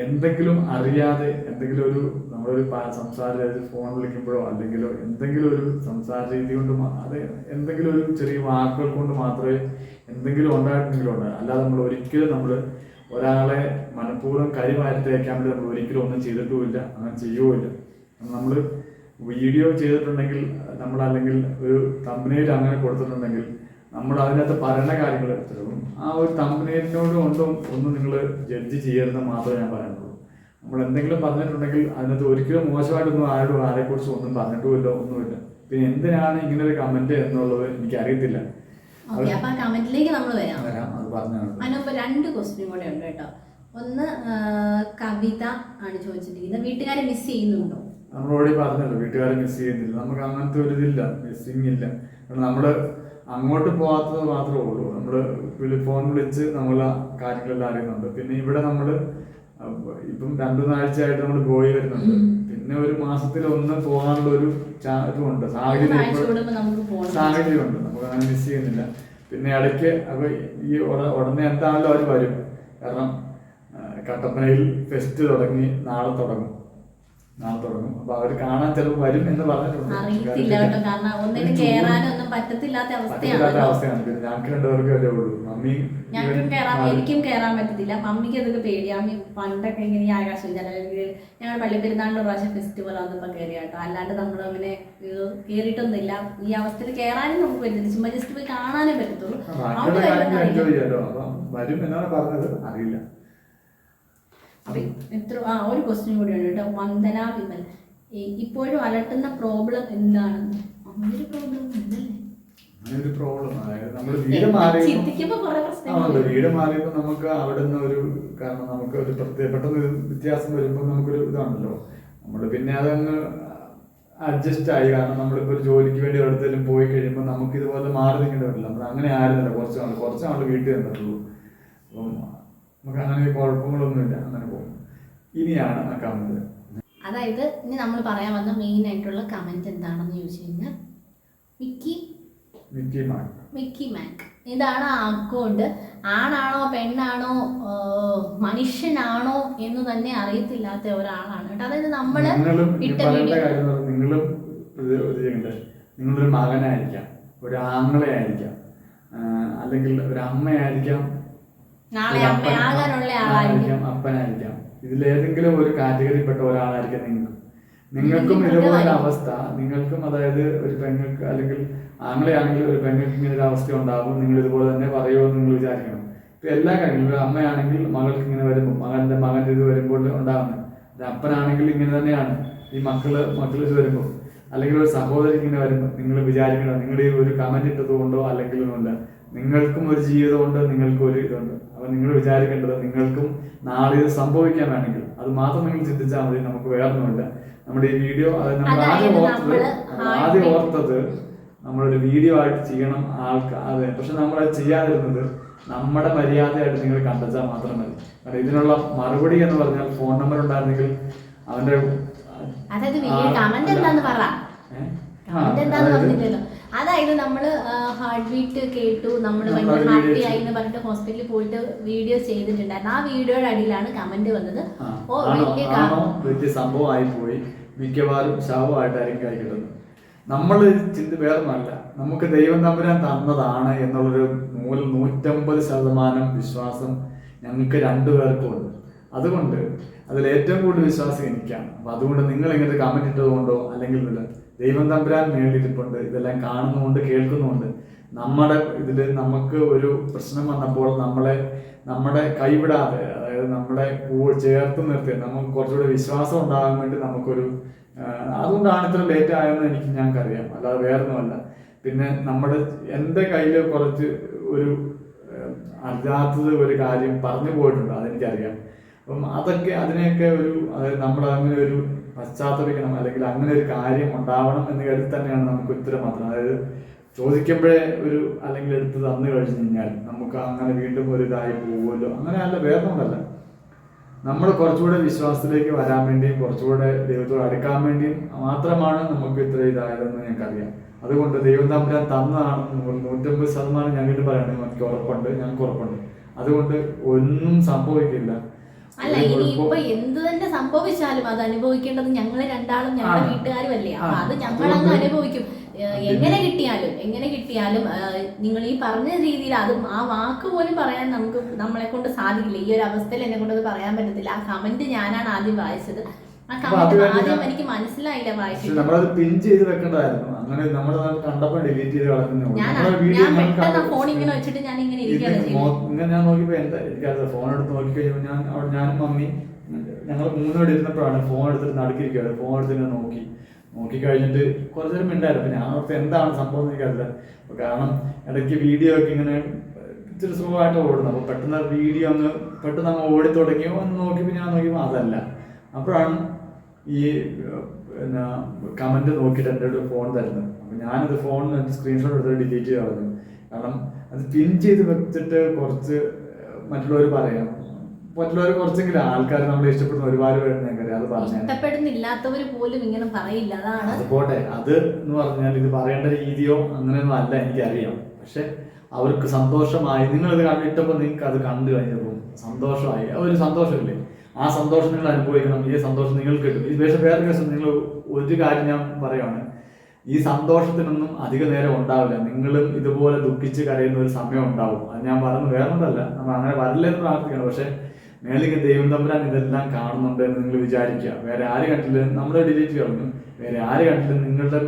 എന്തെങ്കിലും അറിയാതെ എന്തെങ്കിലും ഒരു നമ്മളൊരു സംസാര ഫോൺ വിളിക്കുമ്പോഴോ അല്ലെങ്കിലോ എന്തെങ്കിലും ഒരു സംസാര രീതി കൊണ്ട് അത് എന്തെങ്കിലും ഒരു ചെറിയ വാക്കുകൾ കൊണ്ട് മാത്രമേ എന്തെങ്കിലും ഉണ്ടായിട്ടുണ്ടെങ്കിലും ഉണ്ടാകും. അല്ലാതെ നമ്മൾ ഒരിക്കലും നമ്മൾ ഒരാളെ മനഃപൂർവ്വം കരിവാരത്തേക്കാൻ വേണ്ടി നമ്മൾ ഒരിക്കലും ഒന്നും ചെയ്തിട്ടുമില്ല, അങ്ങനെ ചെയ്യുമില്ല. നമ്മൾ വീഡിയോ ചെയ്തിട്ടുണ്ടെങ്കിൽ നമ്മൾ അല്ലെങ്കിൽ ഒരു തമ്പനയിൽ അങ്ങനെ കൊടുത്തിട്ടുണ്ടെങ്കിൽ നമ്മൾ അതിനകത്ത് പറയുന്ന കാര്യങ്ങൾ ചിലപ്പം ആ ഒരു തമ്പനയിലിനോട് ഒന്നും നിങ്ങൾ ജഡ്ജ് ചെയ്യരുതെന്ന് മാത്രമേ ഞാൻ പറയുന്നുള്ളൂ. നമ്മൾ എന്തെങ്കിലും പറഞ്ഞിട്ടുണ്ടെങ്കിൽ അതിനകത്ത് ഒരിക്കലും മോശമായിട്ടൊന്നും ആരെക്കുറിച്ച് ഒന്നും പറഞ്ഞിട്ടുമില്ല, ഒന്നുമില്ല. പിന്നെ എന്തിനാണ് ഇങ്ങനെ ഒരു കമന്റ് എന്നുള്ളത് എനിക്ക് അറിയത്തില്ല. കമന്റിലേക്ക് നമ്മൾ വരാം. അത് പറഞ്ഞു. അതിനൊപ്പം 2 ക്വസ്റ്റ്യൻ കൂടെ ഉണ്ട് കേട്ടോ. ഒന്ന് കവിത ആണ് ചോദിച്ചിരിക്കുന്നത്, വീട്ടുകാരെ മിസ് ചെയ്യുന്നുണ്ടോ? നമ്മളോട് പറഞ്ഞല്ലോ, വീട്ടുകാരെ മിസ് ചെയ്യുന്നില്ല. നമുക്ക് അങ്ങനത്തെ ഒരു ഇതില്ല, മിസ്സിങ് ഇല്ല. കാരണം നമ്മള് അങ്ങോട്ട് പോകാത്തത് മാത്രമേ ഉള്ളൂ. നമ്മള് ഫോൺ വിളിച്ച് നമ്മളെ കാര്യങ്ങളെല്ലാം അറിയുന്നുണ്ട്. പിന്നെ ഇവിടെ നമ്മള് ഇപ്പം 2-3 ആഴ്ചയായിട്ട് നമ്മൾ പോയി വരുന്നുണ്ട്. പിന്നെ ഒരു മാസത്തിൽ ഒന്ന് പോകാനുള്ള ഒരു ഇതുണ്ട്, സാഹചര്യമുണ്ട്. നമുക്ക് അങ്ങനെ മിസ് ചെയ്യുന്നില്ല. പിന്നെ ഇടയ്ക്ക് അപ്പൊ ഈ ഉടനെ എന്താണല്ലോ അവർ വരും. കാരണം കട്ടപ്പനയിൽ ഫെസ്റ്റ് തുടങ്ങി, നാളെ തുടങ്ങും. നാളെ തുടങ്ങും. അപ്പൊ അവര് കാണാൻ ചിലപ്പോൾ വരും എന്ന് പറഞ്ഞിട്ടുണ്ട്. അറിയത്തില്ല കേട്ടോ, കാരണം ഒന്നിനും കേറാനൊന്നും പറ്റത്തില്ലാത്ത അവസ്ഥയാണ്. പിന്നെ ഞങ്ങൾക്ക് രണ്ടുപേർക്കും അല്ലേ ഉള്ളൂ. മമ്മി ഞങ്ങൾക്കും കയറാൻ, എനിക്കും കയറാൻ പറ്റത്തില്ല. മമ്മിക്ക് അതൊക്കെ പേടിയാ. മമ്മി പണ്ടൊക്കെ ഇങ്ങനെ ഈ ആകാശം ഞങ്ങൾ പള്ളിപ്പെരുന്നാളിന്റെ പ്രാവശ്യം ഫെസ്റ്റിവൽ വന്നപ്പോൾ കയറി കേട്ടോ. അല്ലാണ്ട് നമ്മൾ അങ്ങനെ കയറിയിട്ടൊന്നുമില്ല. ഈ അവസ്ഥയിൽ കയറാനും നമുക്ക് പറ്റില്ല, ചുമ്മാ ജസ്റ്റ് പോയി കാണാനേ പറ്റത്തുള്ളൂ. എൻജോയ് ചെയ്യാലോ. അപ്പൊ വരും എന്നാണ് പറഞ്ഞത്, അറിയില്ല. ഒരു ക്വസ്റ്റ്യൻ കൂടിയുണ്ട് കേട്ടോ. വന്ദന വിമൽ, ഇപ്പോഴും അലട്ടുന്ന പ്രോബ്ലം എന്താണ്? അങ്ങനൊരു പ്രോബ്ലം ഉണ്ടല്ലേ? അങ്ങനൊരു പ്രോബ്ലം, അതായത് നമ്മൾ വീട് മാറിയപ്പോൾ നമുക്ക് അവിടെ നിന്ന് ഒരു, കാരണം നമുക്ക് ഒരു പെട്ടെന്ന് വ്യത്യാസം വരുമ്പോൾ നമുക്കൊരു ഇതാണല്ലോ, നമ്മൾ പിന്നെ അതങ്ങ് അഡ്ജസ്റ്റ് ആയി. കാരണം നമ്മളിപ്പോൾ ഒരു ജോലിക്ക് വേണ്ടി എവിടത്തേലും പോയി കഴിയുമ്പോൾ നമുക്ക് ഇതുപോലെ മാറി നിൽക്കേണ്ടി വരില്ല. നമ്മൾ അങ്ങനെ ആയിരുന്നില്ല, കുറച്ച് നാൾ വീട്ടിൽ നിന്നിട്ടുള്ളൂ. അപ്പം നമുക്ക് അങ്ങനെ കുഴപ്പങ്ങളൊന്നുമില്ല, അങ്ങനെ പോകും. ഇനിയാണ് ആ കമന്റ്, അതായത് ഇനി നമ്മൾ പറയാൻ വന്ന മെയിൻ ആയിട്ടുള്ള കമന്റ് എന്താണെന്ന് ചോദിച്ചു കഴിഞ്ഞാൽ മിക്കി മാക് ഇതാണ്. ആ അക്കൗണ്ട് ആണാണോ പെണ്ണാണോ മനുഷ്യനാണോ എന്ന് തന്നെ അറിയത്തില്ലാത്ത ഒരാളാണ് കേട്ടോ. അതായത് നമ്മള് നിങ്ങളും നിങ്ങളൊരു മകനായിരിക്കാം, ഒരു ആങ്ങളെ ആയിരിക്കാം, അല്ലെങ്കിൽ ഒരു അമ്മയായിരിക്കാം, അപ്പനായിരിക്കാം. ഇതിലേതെങ്കിലും ഒരു കാറ്റഗറിയിൽപ്പെട്ട ഒരാളായിരിക്കാം നിങ്ങൾക്കും ഇതുപോലെ അവസ്ഥ. നിങ്ങൾക്കും അതായത് ഒരു പെങ്ങൾക്ക് അല്ലെങ്കിൽ ആങ്ങളെയാണെങ്കിൽ ഒരു പെങ്ങൾക്ക് ഇങ്ങനെ ഒരു അവസ്ഥ ഉണ്ടാകും. നിങ്ങൾ ഇതുപോലെ തന്നെ പറയുമെന്ന് നിങ്ങൾ വിചാരിക്കണം. ഇപ്പൊ എല്ലാ കാര്യങ്ങളും, അമ്മയാണെങ്കിൽ മകൾക്ക് ഇങ്ങനെ വരുമ്പോൾ മകന്റെ ഇത് വരുമ്പോൾ ഉണ്ടാകുന്നത്, അപ്പനാണെങ്കിൽ ഇങ്ങനെ തന്നെയാണ് ഈ മക്കള് ഇത് വരുമ്പോൾ, അല്ലെങ്കിൽ ഒരു സഹോദരി ഇങ്ങനെ വരുമ്പോൾ നിങ്ങൾ വിചാരിക്കണം, നിങ്ങൾ ഈ ഒരു കമന്റ് ഇട്ടത് കൊണ്ടോ അല്ലെങ്കിൽ കൊണ്ട് നിങ്ങൾക്കും ഒരു ജീവിതമുണ്ട്, നിങ്ങൾക്കും ഒരു ഇതുണ്ട്. അപ്പൊ നിങ്ങൾ വിചാരിക്കേണ്ടത്, നിങ്ങൾക്കും നാളെ ഇത് സംഭവിക്കാൻ വേണമെങ്കിൽ അത് മാത്രം നിങ്ങൾ ചിന്തിച്ചാൽ മതി. നമുക്ക് വേറൊന്നുമില്ല. നമ്മുടെ ഈ വീഡിയോ അത് നമ്മൾ ആദ്യം ഓർത്തത് നമ്മളൊരു വീഡിയോ ആയിട്ട് ചെയ്യണം അതെ. പക്ഷെ നമ്മളത് ചെയ്യാതിരുന്നത് നമ്മുടെ മര്യാദയായിട്ട് നിങ്ങൾ കണ്ടെച്ചാൽ മാത്രം മതി. കാരണം ഇതിനുള്ള മറുപടി എന്ന് പറഞ്ഞാൽ ഫോൺ നമ്പർ ഉണ്ടായിരുന്നെങ്കിൽ അവന്റെ അതായത് നമ്മള് ഹാർട്ട് ബീറ്റ് കേട്ടു, നമ്മൾ ഭയങ്കര ഹാപ്പി ആയി എന്ന് പറഞ്ഞിട്ട് ഹോസ്പിറ്റലിൽ പോയിട്ട് വീഡിയോ ചെയ്തിട്ടുണ്ടായിരുന്നു. ആ വീഡിയോയുടെ അടിയിലാണ് കമന്റ് വന്നത്, വലിയ സംഭവമായി പോയി, മിക്കവാറും ശവമായിട്ടായിരിക്കും കഴിക്കുന്നത്. നമ്മൾ ചിന്ത വേറൊന്നുമല്ല, നമുക്ക് ദൈവം തമ്പുരാൻ തന്നതാണ് എന്നുള്ളൊരു 150% വിശ്വാസം ഞങ്ങൾക്ക് രണ്ടുപേർക്കും ഉണ്ട്. അതുകൊണ്ട് അതിൽ ഏറ്റവും കൂടുതൽ വിശ്വാസം എനിക്കാണ്. അപ്പൊ അതുകൊണ്ട് നിങ്ങൾ ഇങ്ങനെ കമന്റ് ഇട്ടതുകൊണ്ടോ അല്ലെങ്കിൽ ദൈവം തമ്പുരാൻ മേളിരിപ്പുണ്ട്, ഇതെല്ലാം കാണുന്നുകൊണ്ട് കേൾക്കുന്നുണ്ട്. നമ്മുടെ ഇതില് നമുക്ക് ഒരു പ്രശ്നം വന്നപ്പോൾ നമ്മുടെ കൈവിടാതെ, അതായത് നമ്മളെ ചേർത്ത് നിർത്തി നമുക്ക് കുറച്ചുകൂടെ വിശ്വാസം ഉണ്ടാകാൻ വേണ്ടി നമുക്കൊരു, അതുകൊണ്ടാണ് ഇത്ര ലേറ്റ് ആയെന്ന് ഞങ്ങൾക്കറിയാം, അല്ലാതെ വേറൊന്നുമല്ല. പിന്നെ എൻ്റെ കയ്യിൽ കുറച്ച് ഒരു അറിയാത്തത് ഒരു കാര്യം പറഞ്ഞു പോയിട്ടുണ്ട്, അതെനിക്കറിയാം. അപ്പം അതിനെയൊക്കെ അതായത് നമ്മൾ അങ്ങനെ ഒരു പശ്ചാത്തപിക്കണം, അല്ലെങ്കിൽ അങ്ങനെ ഒരു കാര്യം ഉണ്ടാവണം എന്ന് കരുതി തന്നെയാണ് നമുക്ക് ഉത്തരം മാത്രം. അതായത് ചോദിക്കുമ്പോഴേ അല്ലെങ്കിൽ എടുത്ത് തന്നു കഴിഞ്ഞു കഴിഞ്ഞാൽ നമുക്ക് അങ്ങനെ വീണ്ടും ഒരു ഇതായി പോകുമല്ലോ, അങ്ങനെ അല്ല, വേറൊന്നുമല്ല. നമ്മൾ കുറച്ചുകൂടെ വിശ്വാസത്തിലേക്ക് വരാൻ വേണ്ടിയും കുറച്ചുകൂടെ ദൈവത്തോട് അടുക്കാൻ വേണ്ടിയും മാത്രമാണ് നമുക്ക് ഇത്ര ഇതായതെന്ന് ഞങ്ങൾക്കറിയാം. അതുകൊണ്ട് ദൈവം തമ്പുരാൻ തന്നതാണ് 150% ഞങ്ങൾക്ക് പറയണത് എനിക്ക് ഉറപ്പുണ്ട്, ഞങ്ങൾക്ക് ഉറപ്പുണ്ട്. അതുകൊണ്ട് ഒന്നും സംഭവിക്കില്ല. അല്ല, ഇനി ഇപ്പൊ എന്ത് തന്നെ സംഭവിച്ചാലും അത് അനുഭവിക്കേണ്ടത് ഞങ്ങള് രണ്ടാളും ഞങ്ങളുടെ വീട്ടുകാരും അല്ലേ. അപ്പൊ അത് ഞങ്ങളങ്ങ് അനുഭവിക്കും. എങ്ങനെ കിട്ടിയാലും നിങ്ങൾ ഈ പറഞ്ഞ രീതിയിൽ അത് ആ വാക്ക് പോലും പറയാൻ നമ്മളെ കൊണ്ട് സാധിക്കില്ല. ഈ ഒരു അവസ്ഥയിൽ എന്നെ കൊണ്ട് അത് പറയാൻ പറ്റത്തില്ല. ആ കമന്റ് ഞാനാണ് ആദ്യം വായിച്ചത്. ആ കമന്റ് ആദ്യം എനിക്ക് മനസ്സിലായില്ല വായിച്ചത്. നമ്മളത് പിൻ ചെയ്ത് വെക്കേണ്ടതായിരുന്നു. അങ്ങനെ നമ്മൾ കണ്ടപ്പോൾ ഡിലീറ്റ് ചെയ്ത് കളഞ്ഞു. ഞാൻ പെട്ടെന്ന് ഫോൺ ഇങ്ങനെ വെച്ചിട്ട് ഞാൻ ഇങ്ങനെ ഇരിക്കുകയാണ്. ഞാൻ നോക്കിയപ്പോ എനിക്കത് ഫോൺ എടുത്ത് നോക്കിക്കഴിഞ്ഞപ്പോൾ ഞാനും മമ്മി ഞങ്ങൾ 3 പേര് ഇരുന്നപ്പോഴാണ് ഫോൺ എടുത്തിട്ട് നടക്കിരിക്കുകയാണ്. ഫോൺ എടുത്തിട്ട് നോക്കിക്കഴിഞ്ഞിട്ട് കുറച്ചു നേരം മിണ്ടായിരുന്നു. ഞാൻ ഓർത്ത് എന്താണ് സംഭവം എന്ന് എനിക്കറിയില്ല. കാരണം ഇടയ്ക്ക് വീഡിയോ ഒക്കെ ഇങ്ങനെ ഇച്ചിരി സുഖമായിട്ട് ഓടുന്നു. അപ്പോൾ പെട്ടെന്ന് അങ്ങ് ഓടി തുടങ്ങിയോ എന്ന് നോക്കിയപ്പോൾ ഞാൻ നോക്കിയപ്പോൾ അതല്ല. അപ്പോഴാണ് ഈ കമന്റ് നോക്കിയിട്ട് എൻ്റെ ഒരു ഫോൺ തരുന്നത്. അപ്പം ഞാനത് ഫോണിൽ സ്ക്രീൻഷോട്ട് എടുത്ത് ഡിലീറ്റ് ചെയ്ത് കളഞ്ഞു. കാരണം അത് പിൻ ചെയ്ത് വെച്ചിട്ട് കുറച്ച് മറ്റുള്ളവർ കുറച്ചെങ്കിലും ആൾക്കാർ നമ്മളെ ഇഷ്ടപ്പെടുന്ന ഒരുപാട് പേരുണ്ട്. ഞങ്ങൾക്ക് അത് പറഞ്ഞാൽ ഇഷ്ടപ്പെടുന്നില്ലാത്തവർ പോലും ഇങ്ങനെ പറയില്ല. അതാണ് അത് പോട്ടെ. അത് എന്ന് പറഞ്ഞാൽ ഇത് പറയേണ്ട രീതിയോ അങ്ങനെയൊന്നും അല്ല, എനിക്കറിയാം. പക്ഷെ അവർക്ക് സന്തോഷമായി. നിങ്ങളിത് കണ്ടിട്ടപ്പോൾ നിങ്ങൾക്ക് അത് കണ്ടു കഴിഞ്ഞപ്പോൾ സന്തോഷമായി, ഒരു സന്തോഷമില്ലേ, ആ സന്തോഷം നിങ്ങൾ അനുഭവിക്കണം, ഈ സന്തോഷം നിങ്ങൾക്ക് കിട്ടും. ഈ വേറെ കേസ് നിങ്ങൾ ഒരു കാര്യം ഞാൻ പറയുവാണ്, ഈ സന്തോഷത്തിനൊന്നും അധിക നേരം ഉണ്ടാവില്ല. നിങ്ങളും ഇതുപോലെ ദുഃഖിച്ച് കരയുന്ന ഒരു സമയം ഉണ്ടാവും. അത് ഞാൻ പറയുന്നത് വേറെ ഒന്നല്ല, നമ്മൾ അങ്ങനെ വരില്ലെന്ന് പ്രാർത്ഥിക്കണം. പക്ഷെ മേലിക്ക് ദൈവം തമ്പുരാൻ ഇതെല്ലാം കാണുന്നുണ്ട് എന്ന് നിങ്ങൾ വിചാരിക്കുക. വേറെ ആര് കണ്ടില്ല, നമ്മുടെ ഡിലീറ്റ് കളഞ്ഞു, വേറെ ആര് കണ്ടില്ല, നിങ്ങളുടെ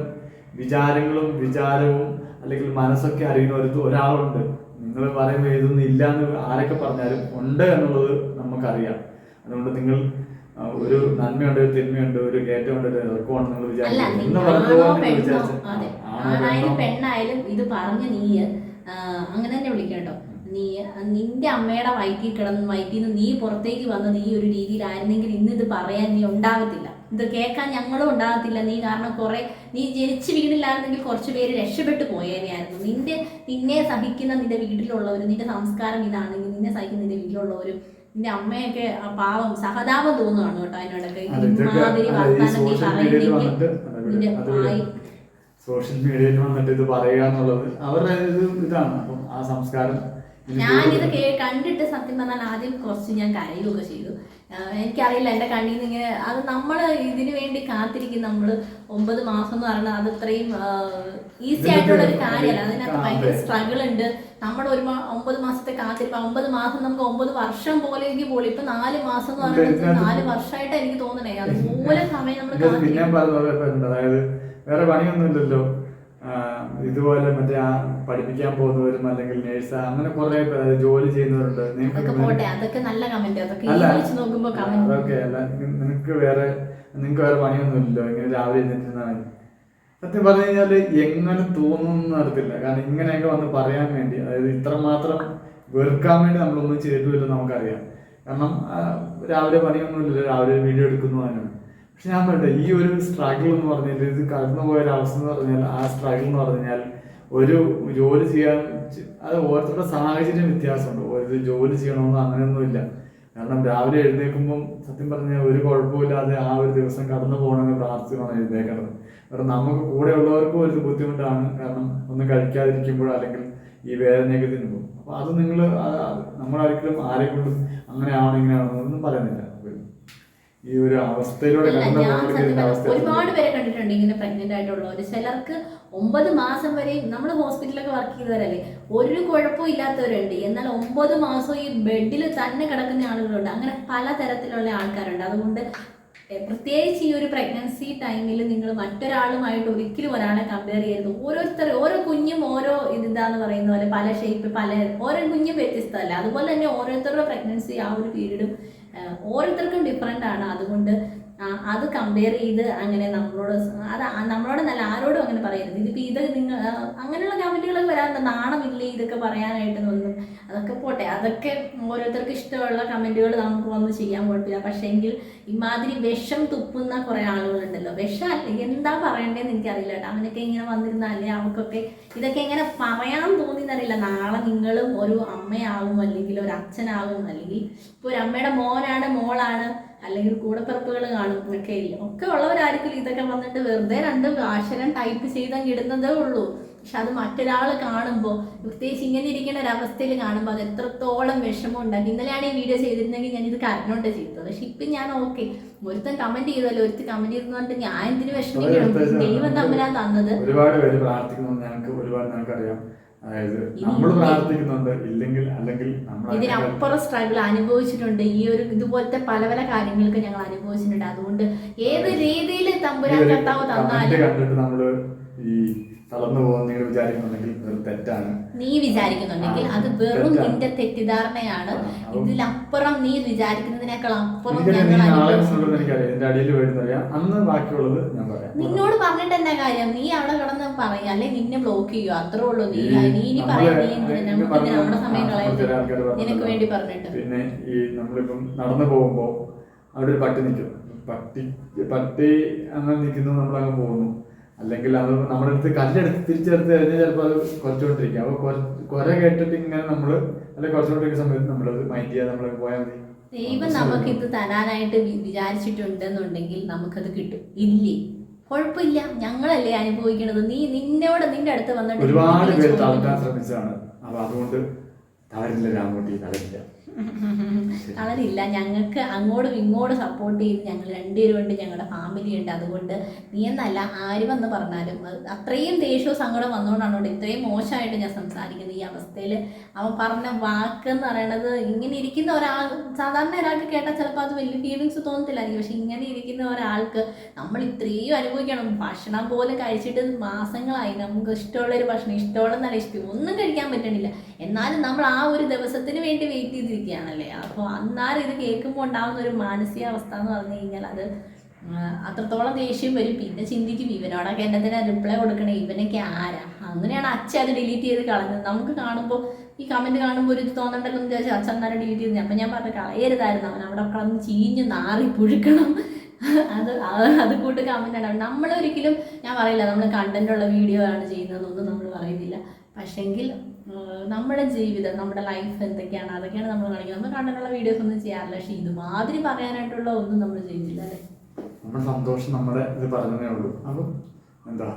വിചാരവും അല്ലെങ്കിൽ മനസ്സൊക്കെ അറിയുന്ന ഒരാളുണ്ട്. നിങ്ങൾ പറയുമ്പോൾ ഇതൊന്നും ഇല്ല എന്ന് ആരൊക്കെ പറഞ്ഞാലും ഉണ്ട് എന്നുള്ളത് നമുക്കറിയാം. അതുകൊണ്ട് നിങ്ങൾ ഒരു നന്മയുണ്ട്, ഒരു തിന്മയുണ്ട്, ഒരു കയറ്റമുണ്ട്, ഒരു ഇറക്കമാണ് നിങ്ങൾ ആണായാലും പെണ്ണായാലും ഇത് പറഞ്ഞ നീ അങ്ങനെ തന്നെ വിളിക്കട്ടോ. നീ നിന്റെ അമ്മയുടെ വയറ്റിൽ നിന്ന് നീ പുറത്തേക്ക് വന്ന് നീ ഒരു രീതിയിലായിരുന്നെങ്കിൽ ഇന്ന് ഇത് പറയാൻ നീ ഉണ്ടാകത്തില്ല, ഇത് കേൾക്കാൻ ഞങ്ങളും ഉണ്ടാകത്തില്ല. നീ കാരണം നീ ജനിച്ച് വീടില്ലായിരുന്നെങ്കിൽ കുറച്ച് പേര് രക്ഷപ്പെട്ടു പോയേനെയായിരുന്നു. നിന്നെ സഹിക്കുന്ന നിന്റെ വീട്ടിലുള്ളവരും, നിന്റെ സംസ്കാരം ഇതാണെങ്കിൽ നിന്നെ സഹിക്കുന്ന നിന്റെ വീട്ടിലുള്ളവരും, നിന്റെ അമ്മയൊക്കെ പാവം സഹതാപം തോന്നുവാണ് കേട്ടോ. അതിനോടൊക്കെ ഇമാതിരി വർത്താനം നീ പറയുന്നെങ്കിൽ സോഷ്യൽ മീഡിയയിൽ വന്നിട്ട് ഇത് പറയുക എന്നുള്ളത് അവരുടെ ഇതാണ്. അപ്പം ആ സംസ്കാരം ഞാനിത് കണ്ടിട്ട് സത്യം പറഞ്ഞാൽ ആദ്യം കുറച്ച് ഞാൻ കരയുകയൊക്കെ ചെയ്തു. എനിക്കറിയില്ല, എൻ്റെ കണ്ണിൽ നിന്ന് ഇങ്ങനെ അത് നമ്മൾ ഇതിനു വേണ്ടി കാത്തിരിക്കും. നമ്മൾ 9 മാസം എന്ന് പറഞ്ഞാൽ അത് ഇത്രയും ഈസി ആയിട്ടുള്ള ഒരു കാര്യമല്ല. അതിനകത്ത് ഭയങ്കര സ്ട്രഗിൾ ഉണ്ട്. നമ്മുടെ 9 മാസത്തെ കാത്തിരിപ്പ്, 9 മാസം നമുക്ക് 9 വർഷം പോലെ എനിക്ക് പോലും. ഇപ്പൊ 4 മാസം എന്ന് പറയുന്നത് 4 വർഷമായിട്ട് എനിക്ക് തോന്നണേ. അതുപോലെ സമയം നമ്മൾ അതായത് വേറെ പണിയൊന്നുമില്ലല്ലോ. ഇതുപോലെ മറ്റേ പഠിപ്പിക്കാൻ പോകുന്നവരും അല്ലെങ്കിൽ നേഴ്സ് അങ്ങനെ കുറെ ജോലി ചെയ്യുന്നവരുണ്ട്. അതൊക്കെ നല്ല കമന്റ്. അതൊക്കെ അല്ല, നിങ്ങൾക്ക് വേറെ പണിയൊന്നുമില്ലല്ലോ, ഇങ്ങനെ രാവിലെ ഇരുന്നിരുന്നാൽ മതി. സത്യം പറഞ്ഞു കഴിഞ്ഞാൽ എങ്ങനെ തോന്നുന്നു നടത്തില്ല. കാരണം ഇങ്ങനെയൊക്കെ വന്ന് പറയാൻ വേണ്ടി, അതായത് ഇത്രമാത്രം വെറുക്കാൻ വേണ്ടി നമ്മളൊന്നും ചെയ്തിട്ടില്ലെന്ന് നമുക്കറിയാം. കാരണം രാവിലെ പണിയൊന്നുമില്ലല്ലോ, രാവിലെ വീഡിയോ എടുക്കുന്നു അതിനാണ്. പക്ഷെ ഞാൻ പറയട്ടെ, ഈ ഒരു സ്ട്രഗിൾ എന്ന് പറഞ്ഞാൽ, ഇത് കടന്നു പോയൊരവസ്ഥ എന്ന് പറഞ്ഞാൽ, ആ സ്ട്രഗിൾ എന്ന് പറഞ്ഞാൽ ഒരു ജോലി ചെയ്യാൻ, അത് ഓരോരുത്തരുടെ സാഹചര്യം വ്യത്യാസമുണ്ട്. ഒരു ജോലി ചെയ്യണമെന്ന് അങ്ങനെയൊന്നുമില്ല. കാരണം രാവിലെ എഴുന്നേൽക്കുമ്പം സത്യം പറഞ്ഞാൽ ഒരു കുഴപ്പമില്ലാതെ ആ ഒരു ദിവസം കടന്നു പോകണമെന്ന് പ്രാർത്ഥിച്ചാണ് എഴുന്നേക്കുന്നത്. കാരണം നമുക്ക് കൂടെ ഉള്ളവർക്കും ഒരു ബുദ്ധിമുട്ടാണ്. കാരണം ഒന്നും കഴിക്കാതിരിക്കുമ്പോഴോ അല്ലെങ്കിൽ ഈ വേദനയൊക്കെ തിന്നുമ്പോൾ. അപ്പോൾ അത് നമ്മളൊരിക്കലും ആരെക്കൊണ്ടും അങ്ങനെയാണോ ഇങ്ങനെയാണോ ഒന്നും പറയുന്നില്ല. ഈ ഒരു അവസ്ഥയിലൂടെ ഒരുപാട് പേരെ കണ്ടിട്ടുണ്ട് ഇങ്ങനെ പ്രഗ്നന്റ് ആയിട്ടുള്ളവർ. ചിലർക്ക് 9 മാസം വരെയും നമ്മൾ ഹോസ്പിറ്റലൊക്കെ വർക്ക് ചെയ്തവരല്ലേ, ഒരു കുഴപ്പവും ഇല്ലാത്തവരുണ്ട്. എന്നാൽ 9 മാസം ഈ ബെഡിൽ തന്നെ കിടക്കുന്ന ആളുകളുണ്ട്. അങ്ങനെ പലതരത്തിലുള്ള ആൾക്കാരുണ്ട്. അതുകൊണ്ട് പ്രത്യേകിച്ച് ഈ ഒരു പ്രഗ്നൻസി ടൈമിൽ നിങ്ങൾ മറ്റൊരാളുമായിട്ട് ഒരിക്കലും ഒരാളെ കമ്പയർ ചെയ്യരുത്. ഓരോ കുഞ്ഞും ഓരോ ഇതാന്ന് പറയുന്ന പോലെ പല ഷേപ്പ്, ഓരോ കുഞ്ഞും വ്യത്യസ്തമല്ല. അതുപോലെ തന്നെ ഓരോരുത്തരുടെ പ്രഗ്നൻസി ആ ഒരു പീരീഡും ഓരോരുത്തർക്കും ഡിഫറെൻ്റ് ആണ്. അതുകൊണ്ട് അത് കമ്പയർ ചെയ്ത് അങ്ങനെ നമ്മളോട് നല്ല ആരോടും അങ്ങനെ പറയരുത്. ഇതിപ്പോൾ ഇത് നിങ്ങൾ അങ്ങനെയുള്ള കമൻറ്റുകളൊക്കെ വരാറുണ്ട്, നാണമില്ലേ ഇതൊക്കെ പറയാനായിട്ടൊന്നും. അതൊക്കെ പോട്ടെ, അതൊക്കെ ഓരോരുത്തർക്ക് ഇഷ്ടമുള്ള കമൻറ്റുകൾ നമുക്ക് വന്ന് ചെയ്യാൻ കുഴപ്പമില്ല. പക്ഷേ എങ്കിൽ ഇമാതിരി വിഷം തുപ്പുന്ന കുറേ ആളുകളുണ്ടല്ലോ, വിഷം എന്താ പറയണ്ടേന്ന് എനിക്കറിയില്ല കേട്ടോ. അവനൊക്കെ ഇങ്ങനെ വന്നിരുന്നാലേ അവർക്കൊക്കെ ഇതൊക്കെ എങ്ങനെ പറയാൻ തോന്നിയെന്നറിയില്ല. നാളെ നിങ്ങളും ഒരു അമ്മയാവും, അല്ലെങ്കിൽ ഒരു അച്ഛനാവും, അല്ലെങ്കിൽ ഇപ്പോൾ ഒരു അമ്മയുടെ മോനാണ്, മോളാണ്, അല്ലെങ്കിൽ കൂടപ്പിറപ്പുകൾ കാണും, ഒക്കെ ഇല്ല, ഒക്കെ ഉള്ളവരായിരിക്കും ഇതൊക്കെ വന്നിട്ട് വെറുതെ 2 അക്ഷരം ടൈപ്പ് ചെയ്തങ്ങ് ഇടുന്നതേ ഉള്ളൂ. പക്ഷെ അത് മറ്റൊരാൾ കാണുമ്പോൾ, പ്രത്യേകിച്ച് ഇങ്ങനെ ഇരിക്കുന്ന ഒരവസ്ഥയിൽ കാണുമ്പോൾ അത് എത്രത്തോളം വിഷമം ഉണ്ടാക്കി. ഇന്നലെയാണ് ഈ വീഡിയോ ചെയ്തിരുന്നെങ്കിൽ ഞാൻ ഇത് കരഞ്ഞോണ്ട് ചെയ്തത്. പക്ഷെ ഇപ്പം ഞാൻ ഓക്കെ, ഒരുത്തൻ കമന്റ് ചെയ്തല്ലോ, ഒരുത്തൻ കമന്റ് ചെയ്തതുകൊണ്ട് ഞാൻ എന്തിനു വിഷമിക്കണം? ദൈവം തമ്മിലാ തന്നത്. ഒരുപാട് പേര് പ്രാർത്ഥിക്കുന്നു, ഞങ്ങൾക്കറിയാം. അതായത് നമ്മൾ പ്രാർത്ഥിക്കുന്നുണ്ട്, ഇല്ലെങ്കിൽ അല്ലെങ്കിൽ ഇതിനപ്പുറം സ്ട്രഗിൾ അനുഭവിച്ചിട്ടുണ്ട്. ഈ ഒരു ഇതുപോലത്തെ പല പല കാര്യങ്ങൾക്ക് ഞങ്ങൾ അനുഭവിച്ചിട്ടുണ്ട്. അതുകൊണ്ട് ഏത് രീതിയിൽ തമ്പുരാൻ കർത്താവ് തന്നാലും കണ്ടിട്ട് നമ്മള് ഈ തളർന്നു പോകുന്ന നിങ്ങൾ വിചാരിക്കുന്നുണ്ടെങ്കിൽ തെറ്റാണ്. നീ വിചാരിക്കുന്നുണ്ടെങ്കിൽ അത് വെറും നിന്റെ തെറ്റിദ്ധാരണയാണ്. ഇതിലപ്പുറം നീ വിചാരിക്കുന്നതിനേക്കാൾ അപ്പുറം നിന്നോട് പറഞ്ഞിട്ട് എന്നാ കാര്യം? നീ അവിടെ കിടന്ന് പറയാ, അല്ലെ നിന്നെ ബ്ലോക്ക് ചെയ്യുക, അത്രേ ഉള്ളൂ. നീ ഇനി പറയാ, നീ നമുക്ക് നമ്മുടെ സമയം കളയുന്നത് നിനക്ക് വേണ്ടി പറഞ്ഞിട്ട്. പിന്നെ ഈ നമ്മളിപ്പം നടന്നു പോകുമ്പോ അവിടെ ഒരു പട്ടി നിൽക്കും, പട്ടി അങ്ങനെ നിൽക്കുന്നു, നമ്മളങ്ങ് പോകുന്നു. അല്ലെങ്കിൽ അത് നമ്മുടെ അടുത്ത് കല്ലെടുത്ത് തിരിച്ചെടുത്ത് കഴിഞ്ഞാൽ ചിലപ്പോൾ അത് കുറച്ചുകൊണ്ടിരിക്കും. അപ്പോൾ കുര കേട്ടിട്ട് ഇങ്ങനെ നമ്മള് അല്ലെങ്കിൽ കുറച്ചുകൊണ്ടിരിക്കുന്ന സമയത്ത് നമ്മളത് മൈൻഡ് ചെയ്യാതെ നമ്മൾ പോയാൽ മതി. ദൈവം നമുക്ക് ഇത് തരാനായിട്ട് വിചാരിച്ചിട്ടുണ്ടെന്നുണ്ടെങ്കിൽ നമുക്കത് കിട്ടും. ഇല്ലേ, കുഴപ്പമില്ല, ഞങ്ങളല്ലേ അനുഭവിക്കണത്. നിന്റെ അടുത്ത് വന്നിട്ട് ഒരുപാട് പേര് തളർത്താൻ ശ്രമിച്ചതാണ്. അപ്പൊ അതുകൊണ്ട് തളരില്ല, രാമൂട്ടി തളരില്ല. കളരില്ല. ഞങ്ങൾക്ക് അങ്ങോട്ടും ഇങ്ങോട്ടും സപ്പോർട്ട് ചെയ്ത് ഞങ്ങൾ രണ്ടുപേരുമുണ്ട്, ഞങ്ങളുടെ ഫാമിലി ഉണ്ട്. അതുകൊണ്ട് നീ എന്നല്ല ആര് വന്ന് പറഞ്ഞാലും അത്രയും ദേഷ്യവും സങ്കടം വന്നുകൊണ്ടാണ് ഇത്രയും മോശമായിട്ട് ഞാൻ സംസാരിക്കുന്നത്. ഈ അവസ്ഥയിൽ അവൻ പറഞ്ഞ വാക്കെന്ന് പറയണത്, ഇങ്ങനെ ഇരിക്കുന്ന ഒരാൾ, സാധാരണ ഒരാൾക്ക് കേട്ടാൽ ചിലപ്പോൾ അത് വലിയ ഫീലിങ്സ് തോന്നത്തില്ലായിരിക്കും. പക്ഷെ ഇങ്ങനെ ഇരിക്കുന്ന ഒരാൾക്ക് നമ്മൾ ഇത്രയും അനുഭവിക്കണം. ഭക്ഷണം പോലും കഴിച്ചിട്ട് മാസങ്ങളായി. നമുക്ക് ഇഷ്ടമുള്ളൊരു ഭക്ഷണം, ഇഷ്ടമുള്ളതെന്നല്ല, ഇഷ്ടം ഒന്നും കഴിക്കാൻ പറ്റണില്ല. എന്നാലും നമ്മൾ ആ ഒരു ദിവസത്തിന് വേണ്ടി വെയിറ്റ് ചെയ്തിരിക്കുകയാണല്ലേ. അപ്പോൾ അന്നാലും ഇത് കേൾക്കുമ്പോൾ ഉണ്ടാകുന്ന ഒരു മാനസികാവസ്ഥ എന്ന് പറഞ്ഞു കഴിഞ്ഞാൽ അത് അത്രത്തോളം ദേഷ്യം വരും. പിന്നെ ചിന്തിക്കും, ഇവനോടൊക്കെ എന്നതിനാ റിപ്ലൈ കൊടുക്കണേ, ഇവനൊക്കെ ആരാ. അങ്ങനെയാണ് അച്ഛൻ അത് ഡിലീറ്റ് ചെയ്ത് കളഞ്ഞത്. നമുക്ക് കാണുമ്പോൾ ഈ കമൻറ്റ് കാണുമ്പോൾ ഒരു തോന്നണ്ടല്ലോ എന്ന് വിചാരിച്ചു അച്ഛൻ നേരം ഡിലീറ്റ് ചെയ്ത്. അപ്പം ഞാൻ പറഞ്ഞു കളയരുതായിരുന്നു, അവൻ അവിടെ കളഞ്ഞ് ചീഞ്ഞ് നാറി പുഴുക്കണം. അത് കൂട്ട് കമൻ്റ് ആണ്. നമ്മളൊരിക്കലും ഞാൻ പറയില്ല നമ്മൾ കണ്ടന്റുള്ള വീഡിയോ ആണ് ചെയ്യുന്നതെന്നൊന്നും നമ്മൾ പറയുന്നില്ല. പക്ഷെങ്കിൽ നമ്മുടെ ജീവിതം, നമ്മുടെ ലൈഫ് എന്തൊക്കെയാണ് അതൊക്കെയാണ് നമ്മൾ കാണിക്കുന്നത്. നമ്മൾ കണ്ടന്റുള്ള വീഡിയോസ് ഒന്നും ചെയ്യാറില്ല. പക്ഷെ ഇതുമാതിരി പറയാനായിട്ടുള്ള ഒന്നും നമ്മൾ ചെയ്യുന്നില്ല അല്ലേ. നമ്മുടെ സന്തോഷം നമ്മുടെ ഇത് പറഞ്ഞതേ ഉള്ളൂ. അപ്പം എന്താ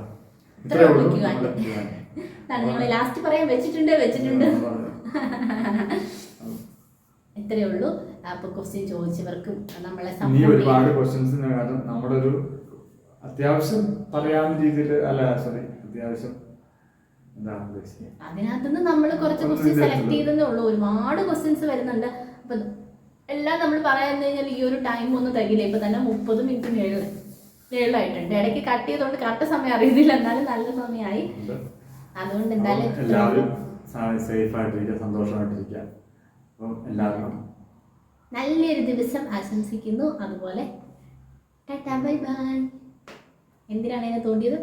നിങ്ങൾ ലാസ്റ്റ് പറയാൻ വെച്ചിട്ടുണ്ട് ഇത്രയേ ഉള്ളൂ. അപ്പൊ ക്വസ്റ്റ്യൻ ചോദിച്ചവർക്കും നമ്മളെ ഒരുപാട് ക്വസ്റ്റ്യൻസ് നമ്മുടെ ഒരു അത്യാവശ്യം പറയാവുന്ന രീതിയിൽ അത്യാവശ്യം അതിനകത്തുനിന്ന് നമ്മൾ കുറച്ച് ക്വസ്റ്റ്യൻ സെലക്ട് ചെയ്തതേ ഉള്ളൂ. ഒരുപാട് ക്വസ്റ്റ്യൻസ് വരുന്നുണ്ട്. അപ്പൊ എല്ലാം നമ്മൾ പറയാന്ന് കഴിഞ്ഞാൽ ഈ ഒരു ടൈം ഒന്നും തികയില്ല. ഇപ്പൊ തന്നെ 30 മിനിറ്റ് മേളിലായിട്ടുണ്ട്. ഇടയ്ക്ക് കട്ട് ചെയ്തോണ്ട് കറക്റ്റ് സമയം അറിയുന്നില്ല, എന്നാലും നല്ല സമയമായി. അതുകൊണ്ട് എന്തായാലും എല്ലാവരും സേഫ് ആയിട്ടിരിക്കുക, സന്തോഷമായിട്ടിരിക്കുക. അപ്പം എല്ലാവർക്കും നല്ലൊരു ദിവസം ആശംസിക്കുന്നു. അതുപോലെ ടാറ്റാ ബൈ ബൈ. എന്തിനാണ് എന്നെ തോണ്ടിയത്?